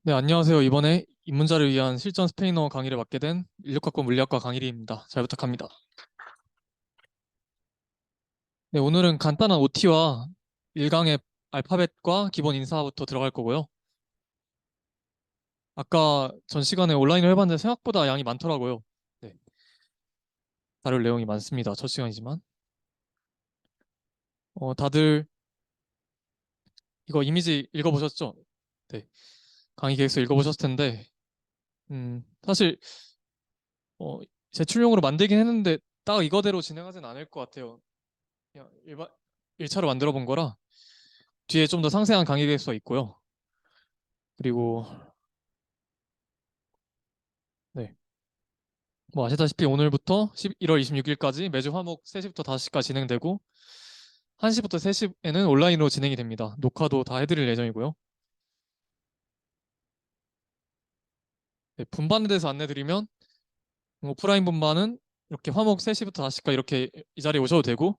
네, 안녕하세요. 이번에 입문자를 위한 실전 스페인어 강의를 맡게 된 인력학과 물리학과 강일희입니다. 잘 부탁합니다. 네, 오늘은 간단한 OT와 1강의 알파벳과 기본 인사부터 들어갈 거고요. 아까 전 시간에 온라인을 해봤는데 생각보다 양이 많더라고요. 네, 다룰 내용이 많습니다. 첫 시간이지만. 다들 이거 이미지 읽어보셨죠? 네, 강의 계획서 읽어보셨을 텐데, 사실 어, 제출용으로 만들긴 했는데 딱 이거대로 진행하진 않을 것 같아요. 그냥 1차로 만들어 본 거라 뒤에 좀 더 상세한 강의 계획서가 있고요. 그리고 네. 뭐 아시다시피 오늘부터 1월 26일까지 매주 화목 3시부터 5시까지 진행되고 1시부터 3시에는 온라인으로 진행이 됩니다. 녹화도 다 해드릴 예정이고요. 네, 분반에 대해서 안내드리면 오프라인 분반은 이렇게 화목 3시부터 5시까지 이렇게 이 자리에 오셔도 되고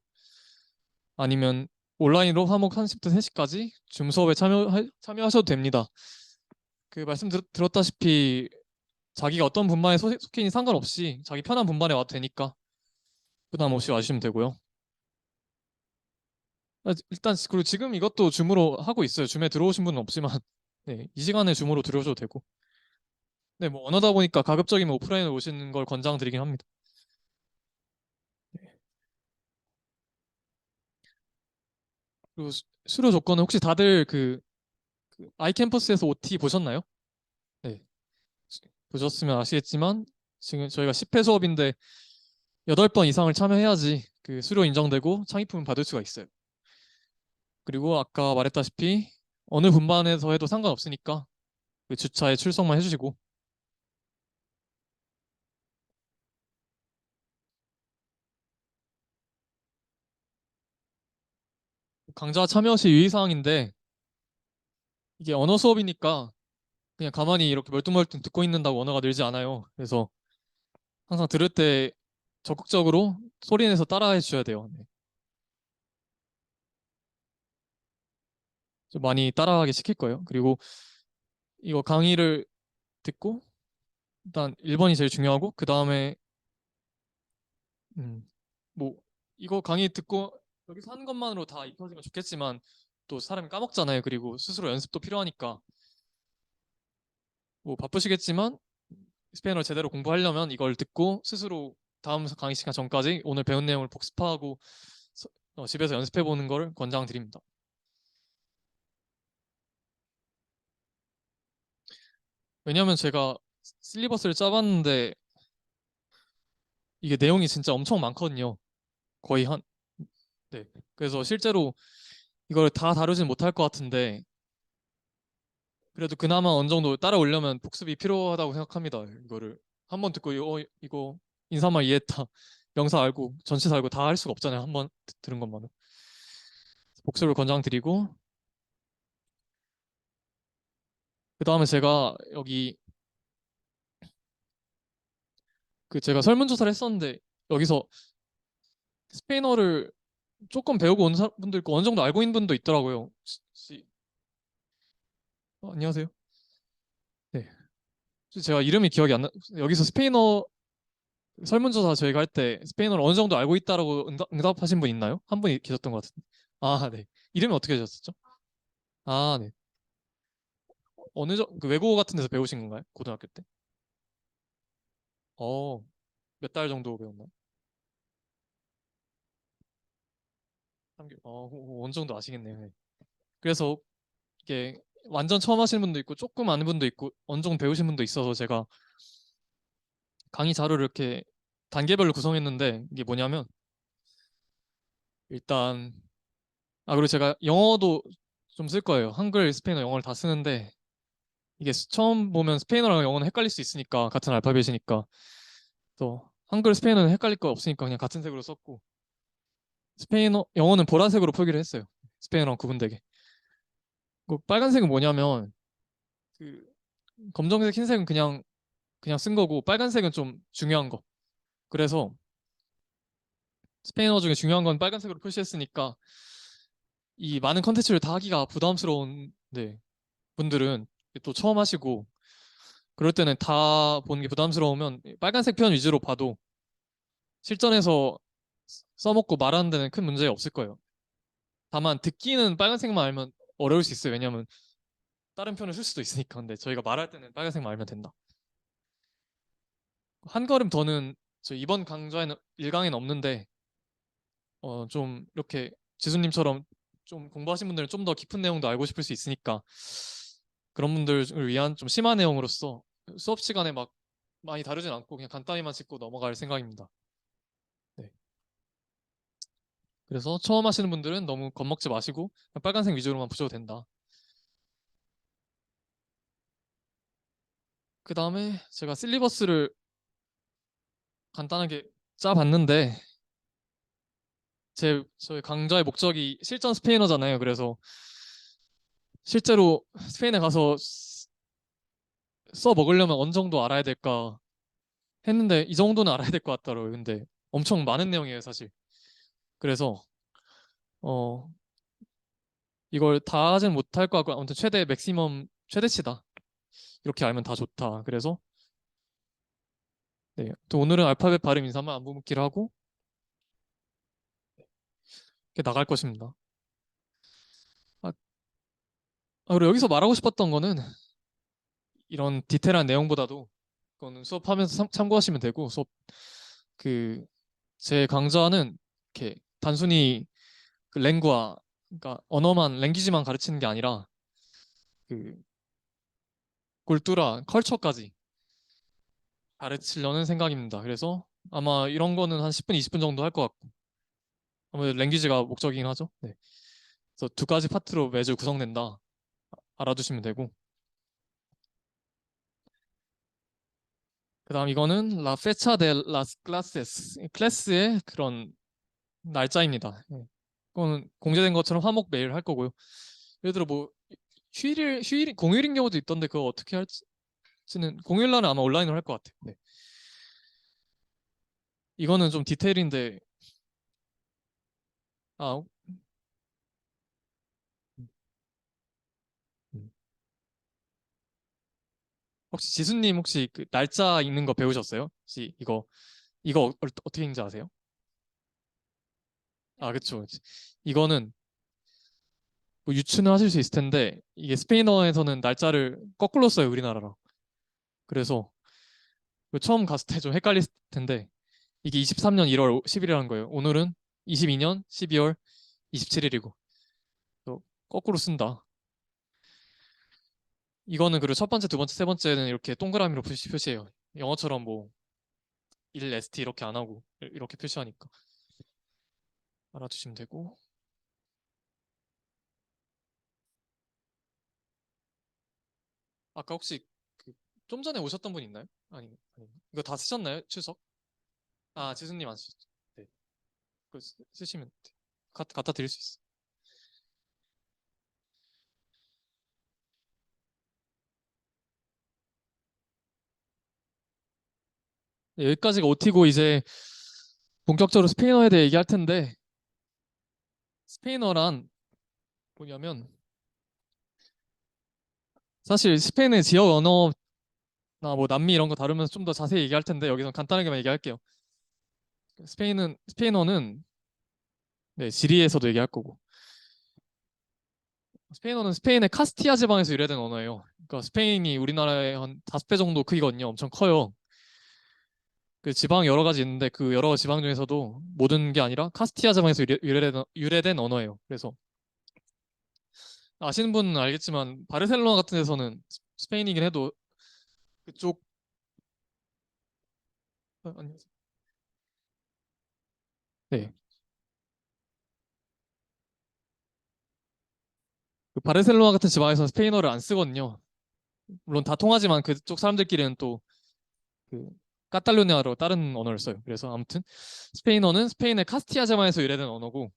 아니면 온라인으로 화목 1시부터 3시까지 줌 수업에 참여하셔도 됩니다. 그 말씀 들었다시피 자기가 어떤 분반에 속해 있는 상관없이 자기 편한 분반에 와도 되니까 부담 없이 와주시면 되고요. 일단 그리고 지금 이것도 줌으로 하고 있어요. 줌에 들어오신 분은 없지만 네, 이 시간에 줌으로 들어오셔도 되고. 네, 뭐 언어다 보니까 가급적이면 오프라인으로 오시는 걸 권장드리긴 합니다. 그리고 수료 조건은 혹시 다들 그 아이캠퍼스에서 OT 보셨나요? 네, 보셨으면 아시겠지만 지금 저희가 10회 수업인데 8번 이상을 참여해야지 그 수료 인정되고 창의품을 받을 수가 있어요. 그리고 아까 말했다시피 어느 분반에서 해도 상관없으니까 그 주차에 출석만 해주시고 강좌 참여 시 유의사항인데 이게 언어 수업이니까 그냥 가만히 이렇게 멀뚱멀뚱 듣고 있는다고 언어가 늘지 않아요. 그래서 항상 들을 때 적극적으로 소리 내서 따라해 주셔야 돼요. 네. 좀 많이 따라하게 시킬 거예요. 그리고 이거 강의를 듣고 일단 1번이 제일 중요하고 그 다음에 음, 뭐 이거 강의 듣고 여기서 하는 것만으로 다 익혀지면 좋겠지만 또 사람이 까먹잖아요. 그리고 스스로 연습도 필요하니까 뭐 바쁘시겠지만 스페인어를 제대로 공부하려면 이걸 듣고 스스로 다음 강의 시간 전까지 오늘 배운 내용을 복습하고 집에서 연습해 보는 걸 권장드립니다. 왜냐하면 제가 실리버스를 짜봤는데 이게 내용이 진짜 엄청 많거든요. 거의 한, 네. 그래서 실제로 이걸 다 다루진 못할 것 같은데 그래도 그나마 어느 정도 따라오려면 복습이 필요하다고 생각합니다. 이거를 한 번 듣고 이거 인사말 이해했다. 명사 알고 전치사 알고 다 할 수가 없잖아요. 한 번 들은 것만은. 복습을 권장드리고 그 다음에 제가 여기 그 제가 설문조사를 했었는데 여기서 스페인어를 조금 배우고 온 분도 있고 어느 정도 알고 있는 분도 있더라고요. 안녕하세요. 네. 제가 이름이 기억이 안 나. 여기서 스페인어 설문조사 저희가 할 때 스페인어를 어느 정도 알고 있다라고 응답하신 분 있나요? 한 분이 계셨던 것 같은데. 아, 네. 이름이 어떻게 되셨었죠? 아, 네. 그 외국어 같은 데서 배우신 건가요? 고등학교 때? 어, 몇 달 정도 배웠나요? 3개월. 어느 정도 아시겠네요. 네. 그래서 이게 완전 처음 하시는 분도 있고 조금 아는 분도 있고 어느 정도 배우신 분도 있어서 제가 강의 자료를 이렇게 단계별로 구성했는데 이게 뭐냐면 일단 그리고 제가 영어도 좀 쓸 거예요. 한글, 스페인어, 영어를 다 쓰는데 이게 처음 보면 스페인어랑 영어는 헷갈릴 수 있으니까 같은 알파벳이니까 또 한글, 스페인어는 헷갈릴 거 없으니까 그냥 같은 색으로 썼고 스페인어, 영어는 보라색으로 표기를 했어요. 스페인어랑 구분되게. 그 빨간색은 뭐냐면 그 검정색, 흰색은 그냥 쓴 거고 빨간색은 좀 중요한 거. 그래서 스페인어 중에 중요한 건 빨간색으로 표시했으니까 이 많은 컨텐츠를 다 하기가 부담스러운 분들은 또 처음 하시고 그럴 때는 다 보는 게 부담스러우면 빨간색 편 위주로 봐도 실전에서 써먹고 말하는 데는 큰 문제 없을 거예요. 다만 듣기는 빨간색만 알면 어려울 수 있어요. 왜냐하면 다른 편을 쓸 수도 있으니까. 근데 저희가 말할 때는 빨간색만 알면 된다. 한 걸음 더는 저 이번 강좌에는 1강에는 없는데 좀 이렇게 지수님처럼 좀 공부하신 분들은 좀 더 깊은 내용도 알고 싶을 수 있으니까 그런 분들을 위한 좀 심한 내용으로서 수업 시간에 막 많이 다루진 않고 그냥 간단히만 짚고 넘어갈 생각입니다. 네. 그래서 처음 하시는 분들은 너무 겁먹지 마시고 그냥 빨간색 위주로만 보셔도 된다. 그 다음에 제가 실리버스를 간단하게 짜봤는데 저희 강좌의 목적이 실전 스페인어잖아요. 그래서 실제로 스페인에 가서 써 먹으려면 어느 정도 알아야 될까 했는데 이 정도는 알아야 될 것 같더라고요. 근데 엄청 많은 내용이에요, 사실. 그래서 어 이걸 다 하진 못할 것 같고 아무튼 최대 맥시멈 최대치다. 이렇게 알면 다 좋다. 그래서 네. 또 오늘은 알파벳 발음 인사만 안무 묻기를 하고 이렇게 나갈 것입니다. 아, 그리고 여기서 말하고 싶었던 거는 이런 디테일한 내용보다도 그거는 수업하면서 참고하시면 되고 수업 그 제 강좌는 이렇게 단순히 그 랭구아 그러니까 언어만 랭귀지만 가르치는 게 아니라 그 kultura 컬처까지 가르치려는 생각입니다. 그래서 아마 이런 거는 한 10분, 20분 정도 할 것 같고 아무래도 랭귀지가 목적이긴 하죠. 네. 그래서 두 가지 파트로 매주 구성된다. 알아두시면 되고 그다음 이거는 La fecha de las clases 클래스의 그런 날짜입니다. 네. 그거는 공제된 것처럼 화목 매일 할 거고요. 예를 들어 뭐 휴일 공휴일인 경우도 있던데 그거 어떻게 할지는 공휴일 날은 아마 온라인으로 할 것 같아요. 네. 이거는 좀 디테일인데 아 음. 혹시 지수님 혹시 그 날짜 읽는 거 배우셨어요? 혹시 이거 어떻게 읽는지 아세요? 아 그쵸. 이거는 뭐 유추는 하실 수 있을 텐데 이게 스페인어에서는 날짜를 거꾸로 써요 우리나라랑. 그래서 그 처음 갔을 때 좀 헷갈릴 텐데 이게 23년 1월 10일이라는 거예요. 오늘은 22년 12월 27일이고 거꾸로 쓴다. 이거는 그리고 첫 번째, 두 번째, 세 번째는 이렇게 동그라미로 표시해요. 영어처럼 뭐 1 ST 이렇게 안 하고 이렇게 표시하니까 알아두시면 되고. 아까 혹시 그 좀 전에 오셨던 분 있나요? 아니 이거 다 쓰셨나요? 추석? 아, 지수님 안 쓰셨죠? 네. 그거 쓰시면 돼. 갖다 드릴 수 있어요. 네, 여기까지가 OT고 이제 본격적으로 스페인어에 대해 얘기할 텐데 스페인어란 뭐냐면 사실 스페인의 지역 언어나 뭐 남미 이런 거 다루면서 좀 더 자세히 얘기할 텐데 여기서 간단하게만 얘기할게요. 스페인어는 네, 지리에서도 얘기할 거고 스페인어는 스페인의 카스티아 지방에서 유래된 언어예요. 그러니까 스페인이 우리나라의 한 5배 정도 크기거든요. 엄청 커요. 그 지방 여러 가지 있는데 그 여러 지방 중에서도 모든 게 아니라 카스티아 지방에서 유래된 언어예요. 그래서 아시는 분은 알겠지만 바르셀로나 같은 데서는 스페인이긴 해도 그쪽 안녕하세요. 네. 그 바르셀로나 같은 지방에서는 스페인어를 안 쓰거든요. 물론 다 통하지만 그쪽 사람들끼리는 또 그 카탈루냐로 다른 언어를 써요. 그래서 아무튼 스페인어는 스페인의 카스티아 지방에서 유래된 언어고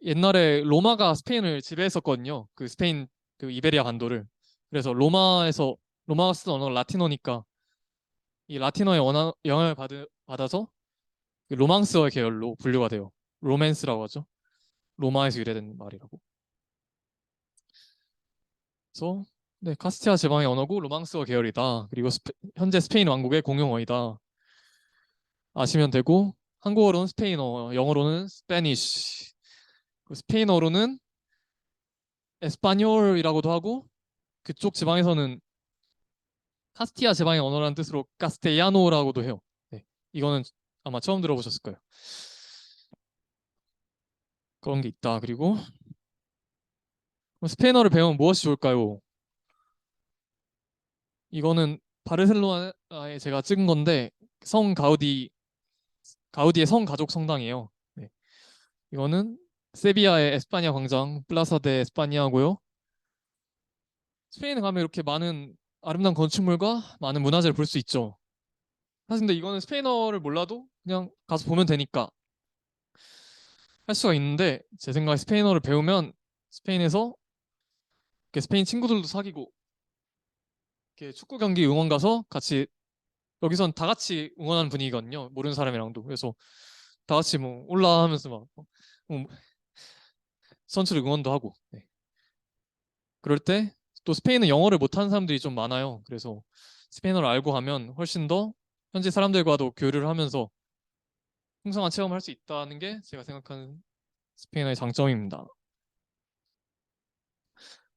옛날에 로마가 스페인을 지배했었거든요. 그 스페인 그 이베리아 반도를. 그래서 로마가 쓰던 언어가 라틴어니까 이 라틴어의 영향을 받아서 그 로망스어 계열로 분류가 돼요. 로맨스라고 하죠. 로마에서 유래된 말이라고. 그래서 네, 카스티아 제방의 언어고 로망스어 계열이다. 그리고 현재 스페인 왕국의 공용어이다. 아시면 되고 한국어로는 스페인어, 영어로는 스페니쉬, 스페인어로는 에스파뇰이라고도 하고 그쪽 지방에서는 카스티아 제방의 언어라는 뜻으로 카스테야노라고도 해요. 네, 이거는 아마 처음 들어보셨을 거예요. 그런 게 있다. 그리고 스페인어를 배우면 무엇이 좋을까요? 이거는 바르셀로나에 제가 찍은 건데 성 가우디의 성 가족 성당이에요. 네, 이거는 세비야의 에스파냐 광장 플라사 데 에스파냐고요. 스페인에 가면 이렇게 많은 아름다운 건축물과 많은 문화재를 볼 수 있죠. 사실 근데 이거는 스페인어를 몰라도 그냥 가서 보면 되니까 할 수가 있는데 제 생각에 스페인어를 배우면 스페인에서 이렇게 스페인 친구들도 사귀고 이렇게 축구 경기 응원 가서 같이 여기선 다 같이 응원하는 분위기거든요. 모르는 사람이랑도. 그래서 다 같이 뭐 올라 하면서 막 선수를 응원도 하고. 네. 그럴 때 또 스페인은 영어를 못하는 사람들이 좀 많아요. 그래서 스페인어를 알고 가면 훨씬 더 현지 사람들과도 교류를 하면서 풍성한 체험을 할 수 있다는 게 제가 생각하는 스페인어의 장점입니다.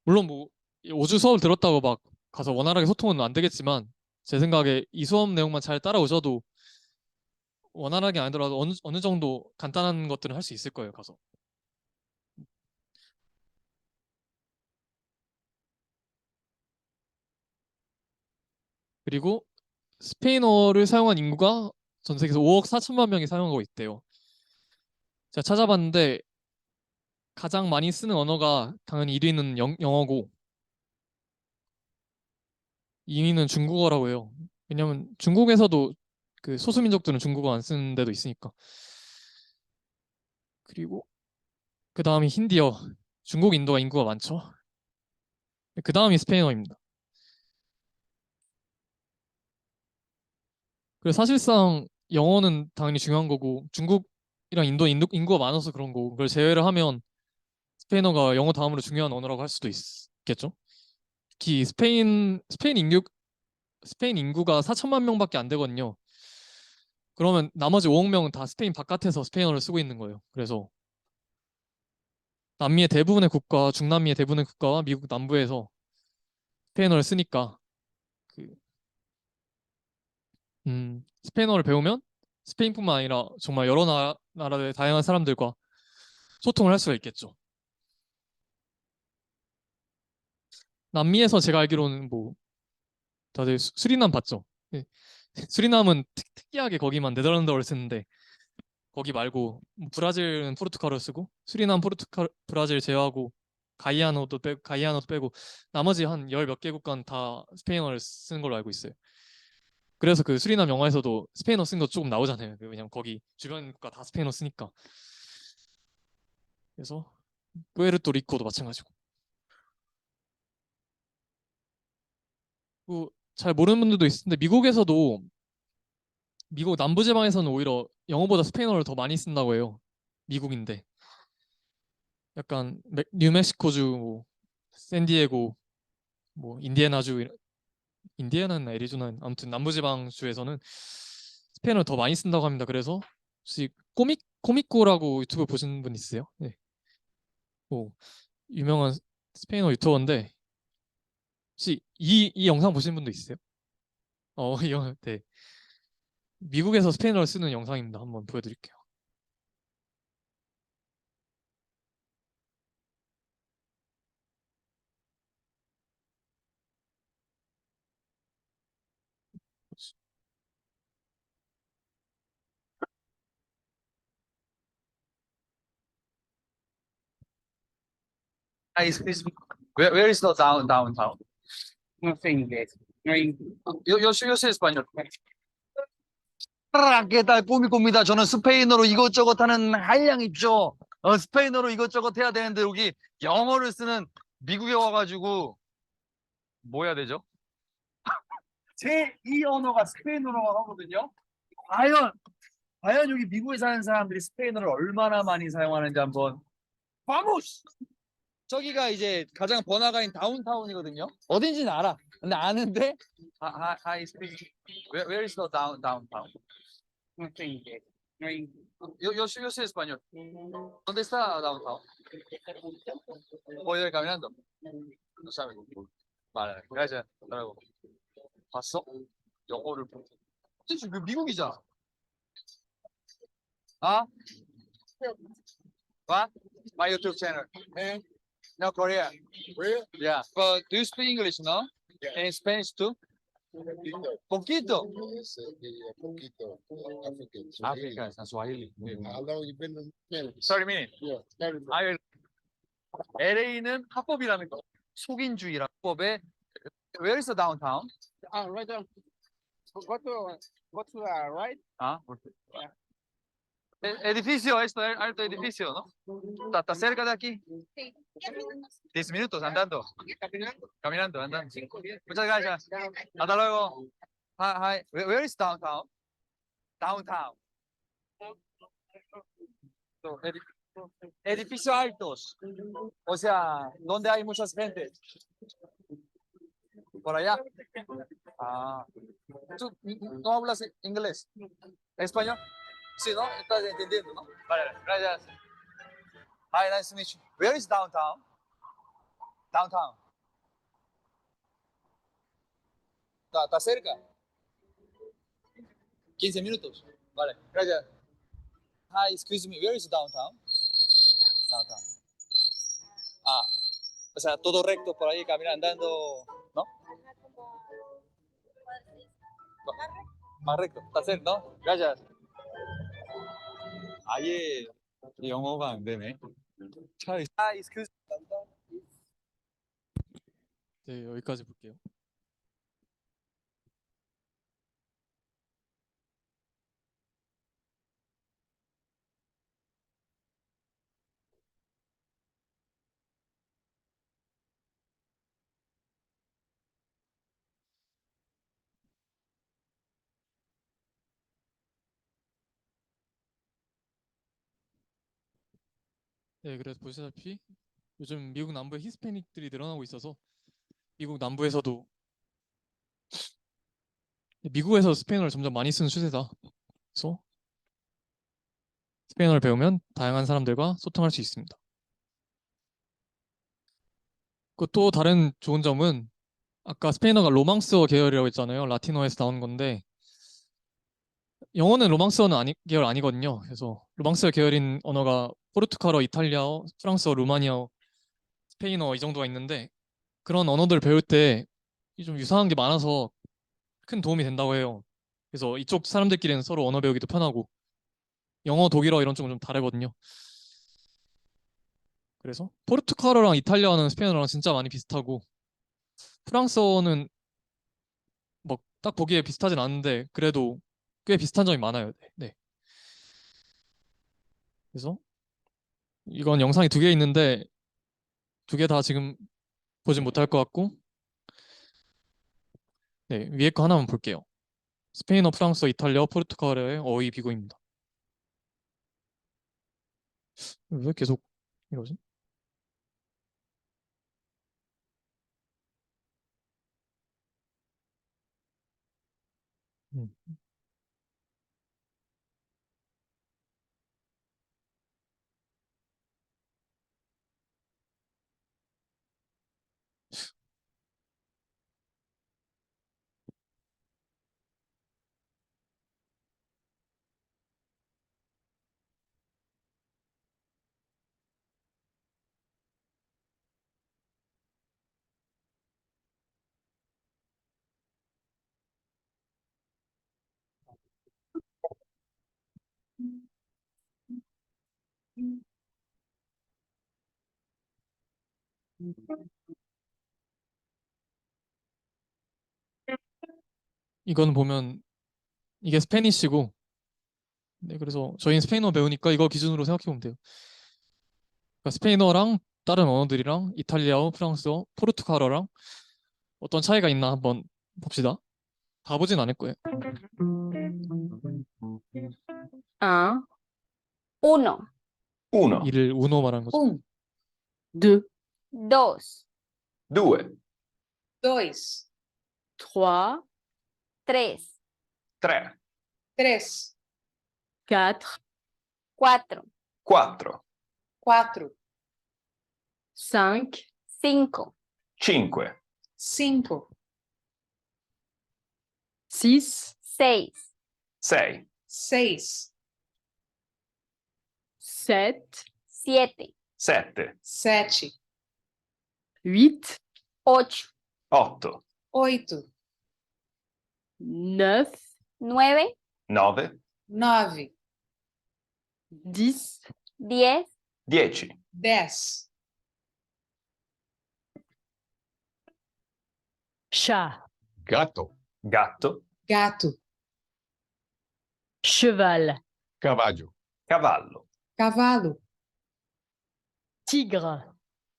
물론 뭐 5주 수업을 들었다고 막 가서 원활하게 소통은 안 되겠지만 제 생각에 이 수업 내용만 잘 따라오셔도 원활하게 아니더라도 어느 정도 간단한 것들은 할 수 있을 거예요, 가서. 그리고 스페인어를 사용한 인구가 전 세계에서 5억 4천만 명이 사용하고 있대요. 제가 찾아봤는데 가장 많이 쓰는 언어가 당연히 1위는 영어고 2위는 중국어라고 해요. 왜냐면 중국에서도 그 소수민족들은 중국어 안 쓰는 데도 있으니까. 그리고 그 다음이 힌디어. 중국, 인도가 인구가 많죠. 그 다음이 스페인어입니다. 그래서 사실상 영어는 당연히 중요한 거고 중국이랑 인구가 많아서 그런 거고 그걸 제외를 하면 스페인어가 영어 다음으로 중요한 언어라고 할 수도 있겠죠. 특히 스페인 인구가 4천만 명밖에 안 되거든요. 그러면 나머지 5억 명은 다 스페인 바깥에서 스페인어를 쓰고 있는 거예요. 그래서 남미의 대부분의 국가, 중남미의 대부분의 국가와 미국 남부에서 스페인어를 쓰니까 그, 스페인어를 배우면 스페인뿐만 아니라 정말 여러 나라의 다양한 사람들과 소통을 할 수가 있겠죠. 남미에서 제가 알기로는 뭐 다들 수리남 봤죠? 네. 수리남은 특이하게 거기만 네덜란드어를 쓰는데 거기 말고 뭐 브라질은 포르투갈어 쓰고 수리남, 브라질 제외하고 가이아노도 빼고 나머지 한 열 몇 개 국가는 다 스페인어를 쓰는 걸로 알고 있어요. 그래서 그 수리남 영화에서도 스페인어 쓴 거 조금 나오잖아요. 왜냐면 거기 주변 국가 다 스페인어 쓰니까. 그래서 푸에르토리코도 마찬가지고. 잘 모르는 분들도 있을 텐데 미국에서도 미국 남부지방에서는 오히려 영어보다 스페인어를 더 많이 쓴다고 해요. 미국인데. 약간 뉴멕시코주, 뭐, 샌디에고, 뭐 인디애나주, 인디애나나 애리조나 아무튼 남부지방 주에서는 스페인어를 더 많이 쓴다고 합니다. 그래서 혹시 코미코라고 유튜브 보신 분 있으세요? 네. 뭐 유명한 스페인어 유튜버인데 혹시 이 영상 보신 분도 있으세요? 네. 미국에서 스페인어를 쓰는 영상입니다. 한번 보여드릴게요. Where is the downtown? No sé inglés. No hay- yo sé español. ¿Qué tal, 꾸미꾸미다. 저는 스페인어로 이것저것 하는 한량 있죠. 스페인어로 이것저것 해야 되는데 여기 영어를 쓰는 미국에 와가지고 뭐 해야 되죠? 제 이 언어가 스페인어라고 하거든요. 과연 과연 여기 미국에 사는 사람들이 스페인어를 얼마나 많이 사용하는지 한번. 바모스! 저기가 이제 가장 번화가인 다운타운이거든요. 어딘지는 알아. 근데 아는데 I speak. Where is the downtown? Yo sé español. ¿Dónde está downtown? Voy a ir caminando. No sabe. vale, gracias. hasta luego. 봤어? 영어를 진짜 그 미국이잖아. 아? What? My YouTube channel. No, Korea. Korea? Yeah. But do you speak English, no? Yeah. And Spanish too? Poquito. Yes, poquito. African. Africa, Swahili. How long you been in Canada? 30 minutes. Yeah, 30 minutes. 아, LA는 합법이라는 거. 속인주의라 합법에 Where is the downtown? Right there. Go to right. Ah, edificio, alto edificio, ¿no? Está cerca de aquí. Sí. 10 minutos andando. Caminando, andando. Muchas gracias. Hasta luego. Hi. Where is downtown? Downtown. So, edificios altos. O sea, donde hay muchas gente. Por allá. Ah. ¿Tú no hablas inglés? ¿Español? Sí, ¿no? Estás entendiendo, ¿no? Vale, gracias. Hi, nice to meet you. Where is downtown? Downtown. Está cerca. 15 minutos. Vale, gracias. Hi, excuse me, where is downtown? Downtown. Ah, o sea, todo recto por ahí, caminando, andando, ¿no? Más recto, está cerca, ¿no? Gracias. 아예 영어가 안 되네. Hi, excuse me. 네, 여기까지 볼게요. 네, 그래서 보시다시피 요즘 미국 남부에 히스패닉들이 늘어나고 있어서 미국 남부에서도 미국에서 스페인어를 점점 많이 쓰는 추세다. 그래서 스페인어를 배우면 다양한 사람들과 소통할 수 있습니다. 그 또 다른 좋은 점은 아까 스페인어가 로망스어 계열이라고 했잖아요. 라틴어에서 나온 건데 영어는 로망스어는 계열 아니거든요. 그래서 로망스어 계열인 언어가 포르투갈어, 이탈리아어, 프랑스어, 루마니아어, 스페인어 이 정도가 있는데 그런 언어들 배울 때 좀 유사한 게 많아서 큰 도움이 된다고 해요. 그래서 이쪽 사람들끼리는 서로 언어 배우기도 편하고 영어, 독일어 이런 쪽은 좀 다르거든요. 그래서 포르투갈어랑 이탈리아어는 스페인어랑 진짜 많이 비슷하고 프랑스어는 뭐 딱 보기에 비슷하진 않은데 그래도 꽤 비슷한 점이 많아요. 네. 그래서 이건 영상이 2개 있는데 2개 다 지금 보진 못할 것 같고 네, 위에 거 하나만 볼게요. 스페인어, 프랑스어, 이탈리아어, 포르투갈어의 어휘 비교입니다. 왜 계속 이러지? 음. 이건 보면 이게 스페니쉬고 네, 그래서 저희는 스페인어 배우니까 이거 기준으로 생각해 보면 돼요. 그러니까 스페인어랑 다른 언어들이랑 이탈리아어, 프랑스어, 포르투갈어랑 어떤 차이가 있나 한번 봅시다. 다 보진 않을 거예요. Un, uno, Uno, 이를 우노 말하는 거죠. un, deux, dos, 2, dois, trois, tres, 3, três, quatre, cuatro, 4, quatro, cinq, cinco, 5, cinco, six, seis, 6, seis, sept, siete, 7, sete, huit, ocho, 8, oito, neuf, nueve, 9, nove, dix, 10, 10, dez, chat, Gato. gatto, gato, cheval, Cavallo. cavallo, cavalo, tigre,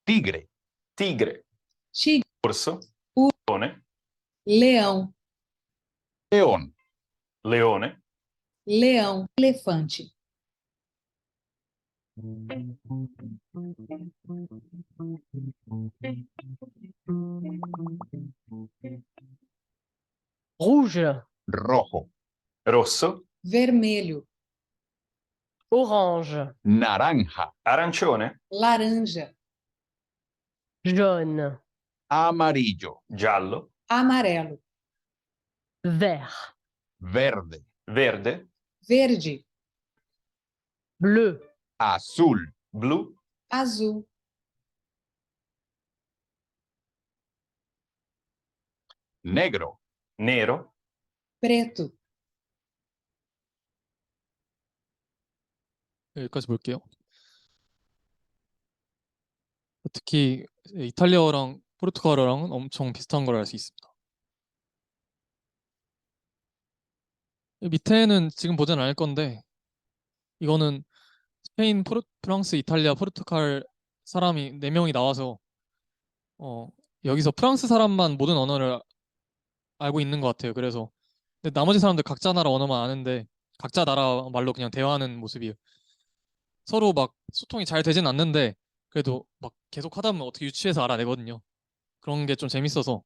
Tigre. tigre, tigre, orso, leone, leão, León. leone, leão, elefante, rouge, Rojo. rosso, vermelho, orange, Naranja. arancione, laranja, jaune, Amarillo. giallo, amarelo, vert, Verde. verde, verde, bleu, Azul. blu, azul, Negro. nero, preto. 여기까지 볼게요. 특히 이탈리아어랑 포르투갈어랑은 엄청 비슷한 걸 알 수 있습니다. 밑에는 지금 보진 않을 건데 이거는 스페인, 프랑스, 이탈리아, 포르투갈 사람이 4명이 나와서 여기서 프랑스 사람만 모든 언어를 알고 있는 것 같아요. 그래서 근데 나머지 사람들 각자 나라 언어만 아는데 각자 나라 말로 그냥 대화하는 모습이에요. 서로 막 소통이 잘 되진 않는데 그래도 막 계속 하다 보면 어떻게 유추해서 알아내거든요. 그런 게 좀 재밌어서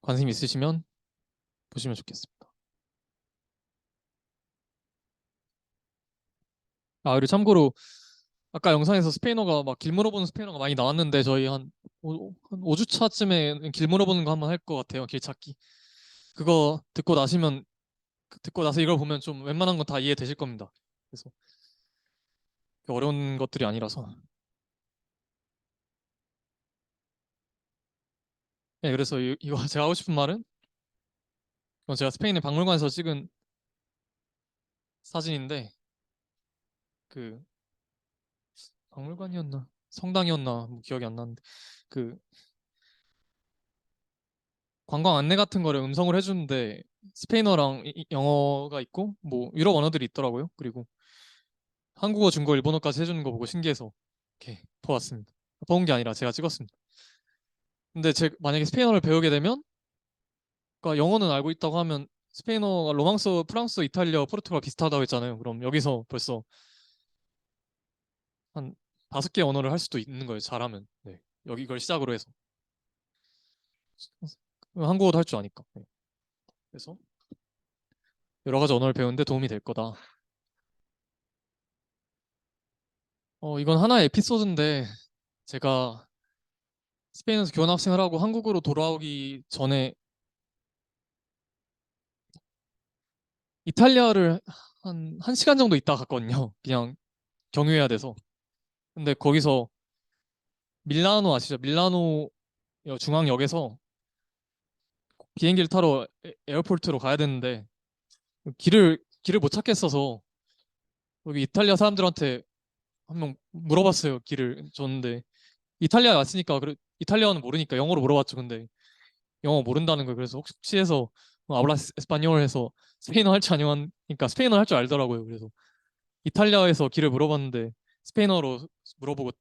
관심 있으시면 보시면 좋겠습니다. 그리고 참고로 아까 영상에서 스페인어가 막 길 물어보는 스페인어가 많이 나왔는데 저희 한 5주차쯤에 길 물어보는 거 한번 할 것 같아요. 길 찾기. 그거 듣고 나시면 듣고 나서 이걸 보면 좀 웬만한 건 다 이해되실 겁니다. 그래서 어려운 것들이 아니라서. 네, 그래서 이거 제가 하고 싶은 말은 이건 제가 스페인의 박물관에서 찍은 사진인데 그 박물관이었나 성당이었나 뭐 기억이 안 나는데 그 관광 안내 같은 거를 음성을 해주는데 스페인어랑 영어가 있고 뭐 유럽 언어들이 있더라고요. 그리고 한국어, 중국어, 일본어까지 해주는 거 보고 신기해서 이렇게 보았습니다. 본 게 아니라 제가 찍었습니다. 근데 만약에 스페인어를 배우게 되면 그러니까 영어는 알고 있다고 하면 스페인어가 로망스, 프랑스, 이탈리아, 포르투갈 비슷하다고 했잖아요. 그럼 여기서 벌써 한 5개 언어를 할 수도 있는 거예요. 잘하면. 네. 여기 이걸 시작으로 해서. 한국어도 할 줄 아니까. 네. 그래서 여러 가지 언어를 배우는데 도움이 될 거다. 이건 하나의 에피소드인데 제가 스페인에서 교환학생을 하고 한국으로 돌아오기 전에 이탈리아를 한 1시간 정도 있다 갔거든요. 그냥 경유해야 돼서. 근데 거기서 밀라노 아시죠? 밀라노 중앙역에서 비행기를 타러 에어포트로 가야 되는데 길을 못 찾겠어서 여기 이탈리아 사람들한테 한 명 물어봤어요. 길을 줬는데 이탈리아 왔으니까 이탈리아는 모르니까 영어로 물어봤죠. 근데 영어 모른다는 거예요. 그래서 혹시 해서 아블라 에스파뇰 해서 스페인어 할 줄 아니까 스페인어 할 줄 알더라고요. 그래서 이탈리아에서 길을 물어봤는데 스페인어로 물어보고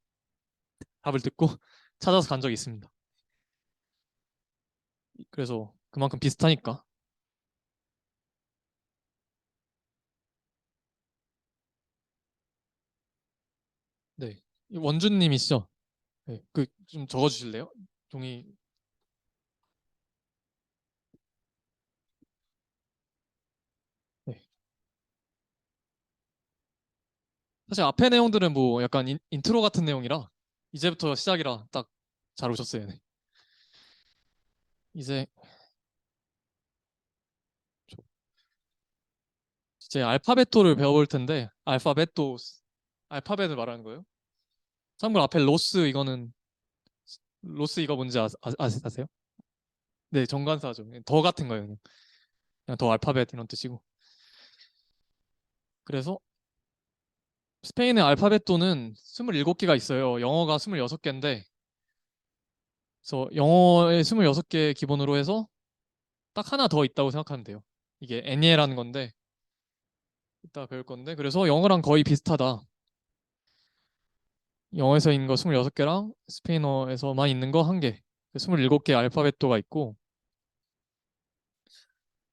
답을 듣고 찾아서 간 적이 있습니다. 그래서 그만큼 비슷하니까. 네. 원준님이시죠? 네, 그 좀 적어주실래요? 종이. 네. 사실 앞에 내용들은 뭐 약간 인트로 같은 내용이라 이제부터 시작이라 딱 잘 오셨어요. 네. 이제 알파벳도를 배워볼 텐데 알파벳을 말하는 거예요. 참고로 앞에 로스 이거 뭔지 아세요? 네, 정관사죠. 더 같은 거예요. 그냥 더 알파벳 이런 뜻이고. 그래서 스페인의 알파벳도는 27개가 있어요. 영어가 26개인데 그래서 영어의 26개 기본으로 해서 딱 하나 더 있다고 생각하면 돼요. 이게 애니에라는 건데 이따 배울 건데 그래서 영어랑 거의 비슷하다. 영어에서 있는 거 26개랑 스페인어에서만 있는 거 1개. 27개 알파벳도가 있고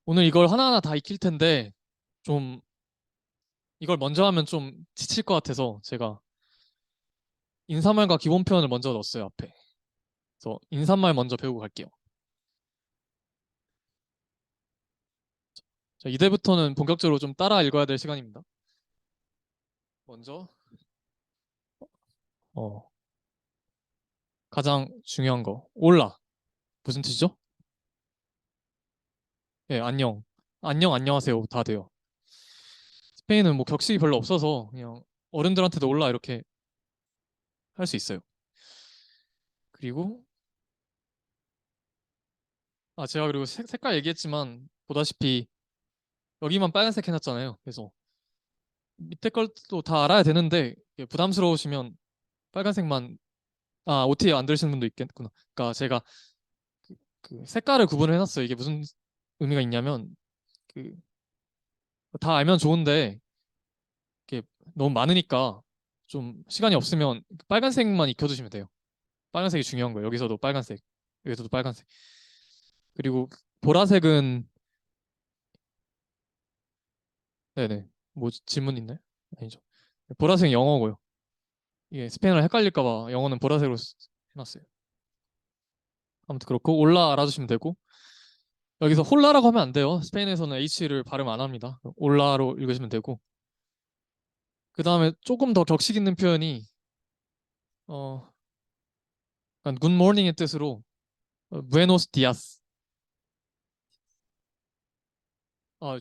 오늘 이걸 하나하나 다 익힐 텐데 좀 이걸 먼저 하면 좀 지칠 것 같아서 제가 인사말과 기본 표현을 먼저 넣었어요, 앞에. 그래서 인사말 먼저 배우고 갈게요. 자, 이제부터는 본격적으로 좀 따라 읽어야 될 시간입니다. 먼저 어, 가장 중요한 거 올라 무슨 뜻이죠? 예, 안녕. 안녕, 안녕하세요. 다 돼요. 스페인은 뭐 격식이 별로 없어서 그냥 어른들한테도 올라 이렇게 할 수 있어요. 그리고 제가 그리고 색깔 얘기했지만 보다시피 여기만 빨간색 해놨잖아요. 그래서 밑에 걸도 다 알아야 되는데 이게 부담스러우시면 빨간색만 OT 안 들으시는 분도 있겠구나. 그러니까 제가 그 색깔을 구분을 해놨어요. 이게 무슨 의미가 있냐면 그 다 알면 좋은데 이게 너무 많으니까 좀 시간이 없으면 빨간색만 익혀두시면 돼요. 빨간색이 중요한 거예요. 여기서도 빨간색, 여기서도 빨간색. 그리고 보라색은 네네. 뭐 질문 있나요? 아니죠. 보라색은 영어고요. 이게 스페인어를 헷갈릴까 봐 영어는 보라색으로 해놨어요. 아무튼 그렇고 올라 알아두시면 되고 여기서 홀라라고 하면 안 돼요. 스페인에서는 H를 발음 안 합니다. 올라로 읽으시면 되고 그 다음에 조금 더 격식 있는 표현이 약간 good morning의 뜻으로 buenos dias.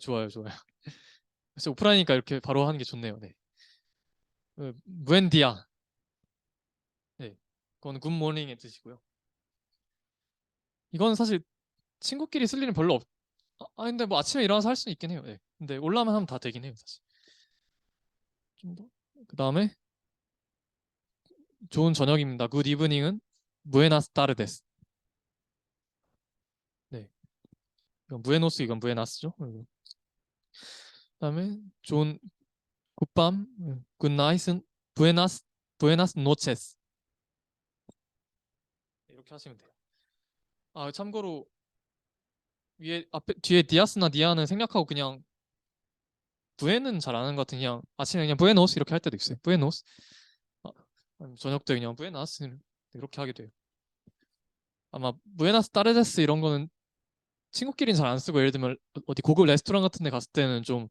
좋아요, 좋아요. 그래서 오프라인이니까 이렇게 바로 하는 게 좋네요. 네. buen dia. 네. 그건 good morning의 뜻이고요. 이건 사실 친구끼리 쓸 일은 별로 근데 뭐 아침에 일어나서 할 수는 있긴 해요. 네. 근데 올라만 하면 다 되긴 해요, 사실. 좀 더. 그 다음에 좋은 저녁입니다. good evening은 buenas tardes. 네. 이건 부에노스, 이건 부에나스죠. 그다음에 좋은 굿밤, 굿나잇은 부에나스 노체스. 이렇게 하시면 돼요. 참고로 뒤에 디아스나 디아는 생략하고 그냥 부에는 잘 안 하는 것 같은 그냥 아침에 그냥 부에노스 이렇게 할 때도 있어요. 부에노스. 저녁 때 그냥 부에나스 이렇게 하게 돼요. 아마 부에나스 타르데스 이런 거는 친구끼리는 잘 안 쓰고 예를 들면 어디 고급 레스토랑 같은 데 갔을 때는 좀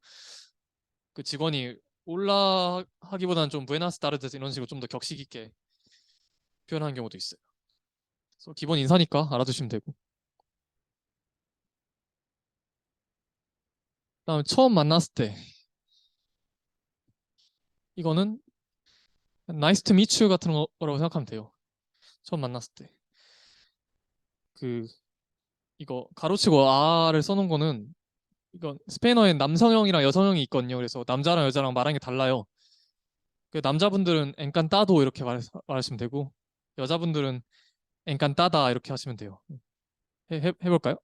그 직원이 올라 하기보다는 좀 부에나스 타르데스 이런 식으로 좀 더 격식 있게 표현하는 경우도 있어요. 그래서 기본 인사니까 알아두시면 되고. 그다음에 처음 만났을 때 이거는 nice to meet you 같은 거라고 생각하면 돼요. 처음 만났을 때. 이거 가로치고 아를 써놓은 거는 이건 스페인어엔 남성형이랑 여성형이 있거든요. 그래서 남자랑 여자랑 말하는 게 달라요. 그 남자분들은 엔칸타도 이렇게 말하시면 되고 여자분들은 엔칸타다 이렇게 하시면 돼요. 해볼까요?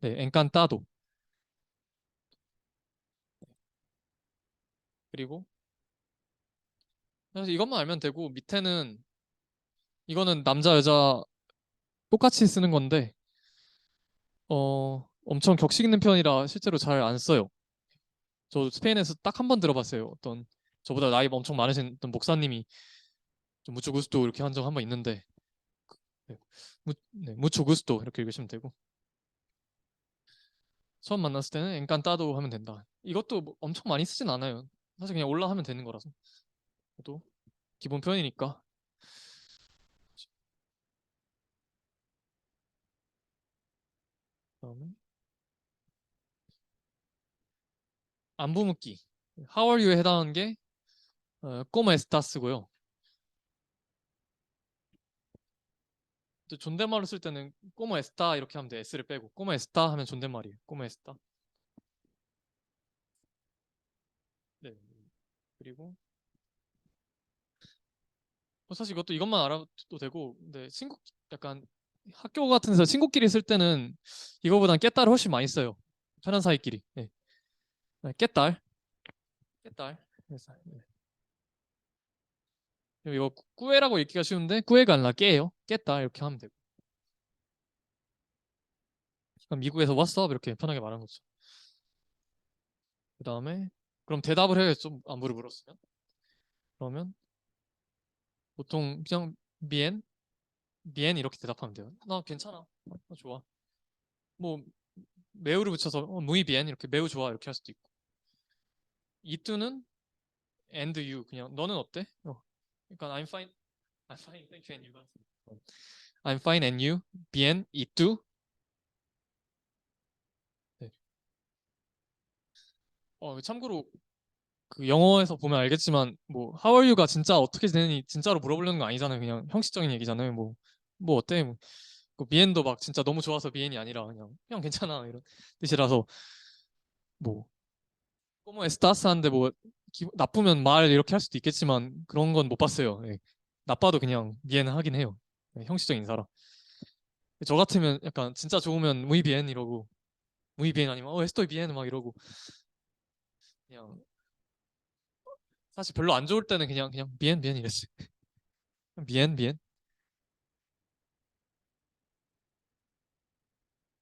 네, 엔칸타도. 그리고 사실 이것만 알면 되고 밑에는 이거는 남자 여자 똑같이 쓰는 건데 엄청 격식 있는 편이라 실제로 잘 안 써요. 저 스페인에서 딱 한 번 들어봤어요. 어떤 저보다 나이 엄청 많으신 어떤 목사님이 좀 무초 구스토 이렇게 한 적 한 번 있는데 네, 무초 구스토 이렇게 읽으시면 되고 처음 만났을 때는 엔칸타도 하면 된다. 이것도 뭐 엄청 많이 쓰진 않아요. 사실 그냥 올라 하면 되는 거라서. 또 기본 표현이니까. 그다음에 안부 묻기. How are you에 해당하는 게 como estas고요. 또 존댓말로 쓸 때는 como está 이렇게 하면 돼. s를 빼고 como está 하면 존댓말이에요. como está. 네. 그리고 뭐 사실 이것만 알아도 되고, 근데 약간 학교 같은 데서 친구끼리 쓸 때는 이거보단 깨딸을 훨씬 많이 써요. 편한 사이끼리. 네. 네, 깨딸. 그래서, 네. 이거 꾸에라고 읽기가 쉬운데 꾸에가 아니라 깨예요. 깨딸 이렇게 하면 되고. 그럼 미국에서 왔어 이렇게 편하게 말하는 거죠. 그 다음에 그럼 대답을 해야겠죠. 안부를 물었으면. 그러면 보통 그냥 bien 이렇게 대답하면 돼요. 나 괜찮아. 좋아. 뭐 매우를 붙여서 muy bien 이렇게 매우 좋아 이렇게 할 수도 있고. 이뚜는 and you 그냥 너는 어때? 그러니까 I'm fine, thank you and you. I'm fine and you, bien, y tú. 네. 참고로 그 영어에서 보면 알겠지만 뭐 how are you가 진짜 어떻게 지내니 진짜로 물어보려는 거 아니잖아요. 그냥 형식적인 얘기잖아요. 뭐 어때? 그 bien도 막 진짜 너무 좋아서 bien이 아니라 그냥 괜찮아 이런 뜻이라서 뭐 como estás 하는데 뭐 나쁘면 말 이렇게 할 수도 있겠지만 그런 건 못 봤어요. 예. 나빠도 그냥 bien 하긴 해요. 예, 형식적인 인사라. 저 같으면 약간 진짜 좋으면 muy bien 이러고 muy bien 아니면 estoy bien 막 이러고 그냥 사실 별로 안 좋을 때는 그냥 bien 이랬어요. bien.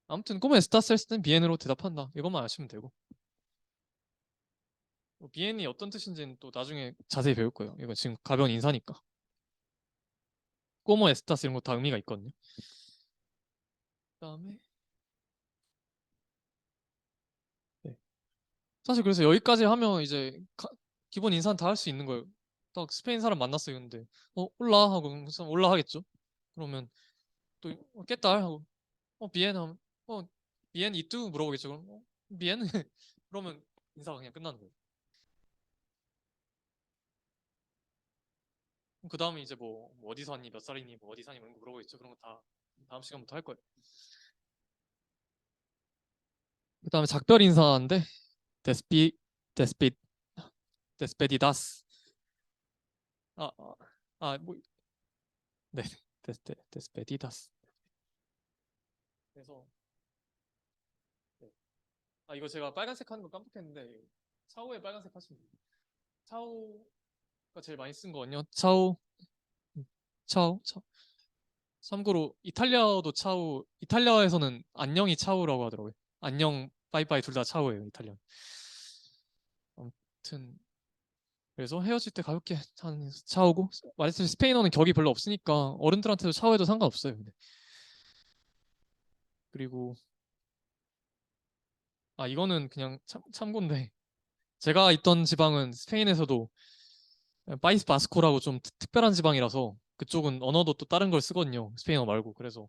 아무튼 como estás 했을 땐 bien으로 대답한다. 이것만 아시면 되고. bien이 어떤 뜻인지는 또 나중에 자세히 배울 거예요. 이거 지금 가벼운 인사니까. como estás 이런 거 다 의미가 있거든요. 그다음에 네. 사실 그래서 여기까지 하면 이제 기본 인사는 다 할 수 있는 거예요. 딱 스페인 사람 만났어요. 근데 올라 하고 무슨 올라 하겠죠. 그러면 또 깼달 하고 bien 하면 bien y tú 물어보겠죠. 그럼 bien 그러면 인사가 그냥 끝나는 거예요. 그 다음에 이제 뭐 어디서 왔니 몇 살이니 뭐 어디 사니 뭐 이런 거 물어보겠죠. 그런 거 다 다음 시간부터 할 거예요. 그 다음에 작별 인사인데 데스피 데스피 데스페디다스 아뭐 네 데스페디다스 그래서 네. 이거 제가 빨간색 하는 거 깜빡했는데 차오에 빨간색 하시면 돼요. 차오가 제일 많이 쓴 거거든요. 차오. 참고로 이탈리아에서는 안녕이 차오라고 하더라고요. 안녕, 빠이빠이 둘 다 차오예요, 이탈리아. 아무튼 그래서 헤어질 때 가볍게 하는 차오고 말했듯이 스페인어는 격이 별로 없으니까 어른들한테도 차오해도 상관없어요. 근데. 그리고 이거는 그냥 참고인데 제가 있던 지방은 스페인에서도 파이스 바스코라고 좀 특별한 지방이라서 그쪽은 언어도 또 다른 걸 쓰거든요. 스페인어 말고. 그래서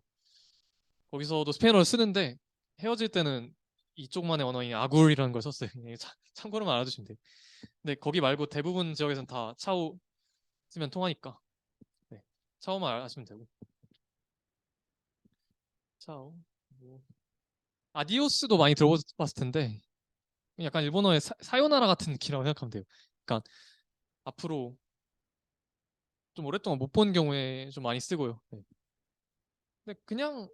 거기서도 스페인어를 쓰는데 헤어질 때는 이쪽만의 언어인 아굴이라는 걸 썼어요. 참고로만 알아두시면 돼요. 근데 거기 말고 대부분 지역에서는 다 차오 쓰면 통하니까 네, 차오만 아시면 되고. 차오. 뭐. 아디오스도 많이 들어봤을 텐데 약간 일본어의 사요나라 같은 느낌이라고 생각하면 돼요. 그러니까 앞으로 좀 오랫동안 못 본 경우에 좀 많이 쓰고요. 네. 근데 그냥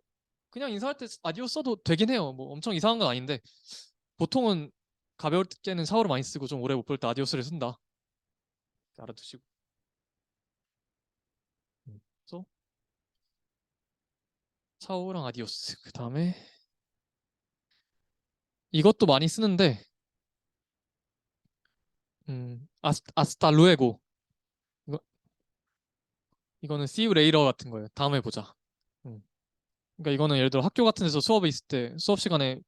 인사할 때 아디오스 써도 되긴 해요. 뭐 엄청 이상한 건 아닌데 보통은 가벼울 때는 샤워를 많이 쓰고 좀 오래 못 볼 때 아디오스를 쓴다. 알아두시고. 그래서 차오랑 아디오스. 그 다음에 이것도 많이 쓰는데 아스타 루에고. 이거 이거는 see you later 같은 거예요. 다음에 보자. 그러니까 이거는 예를 들어 학교 같은 데서 수업이 있을 때 수업 시간에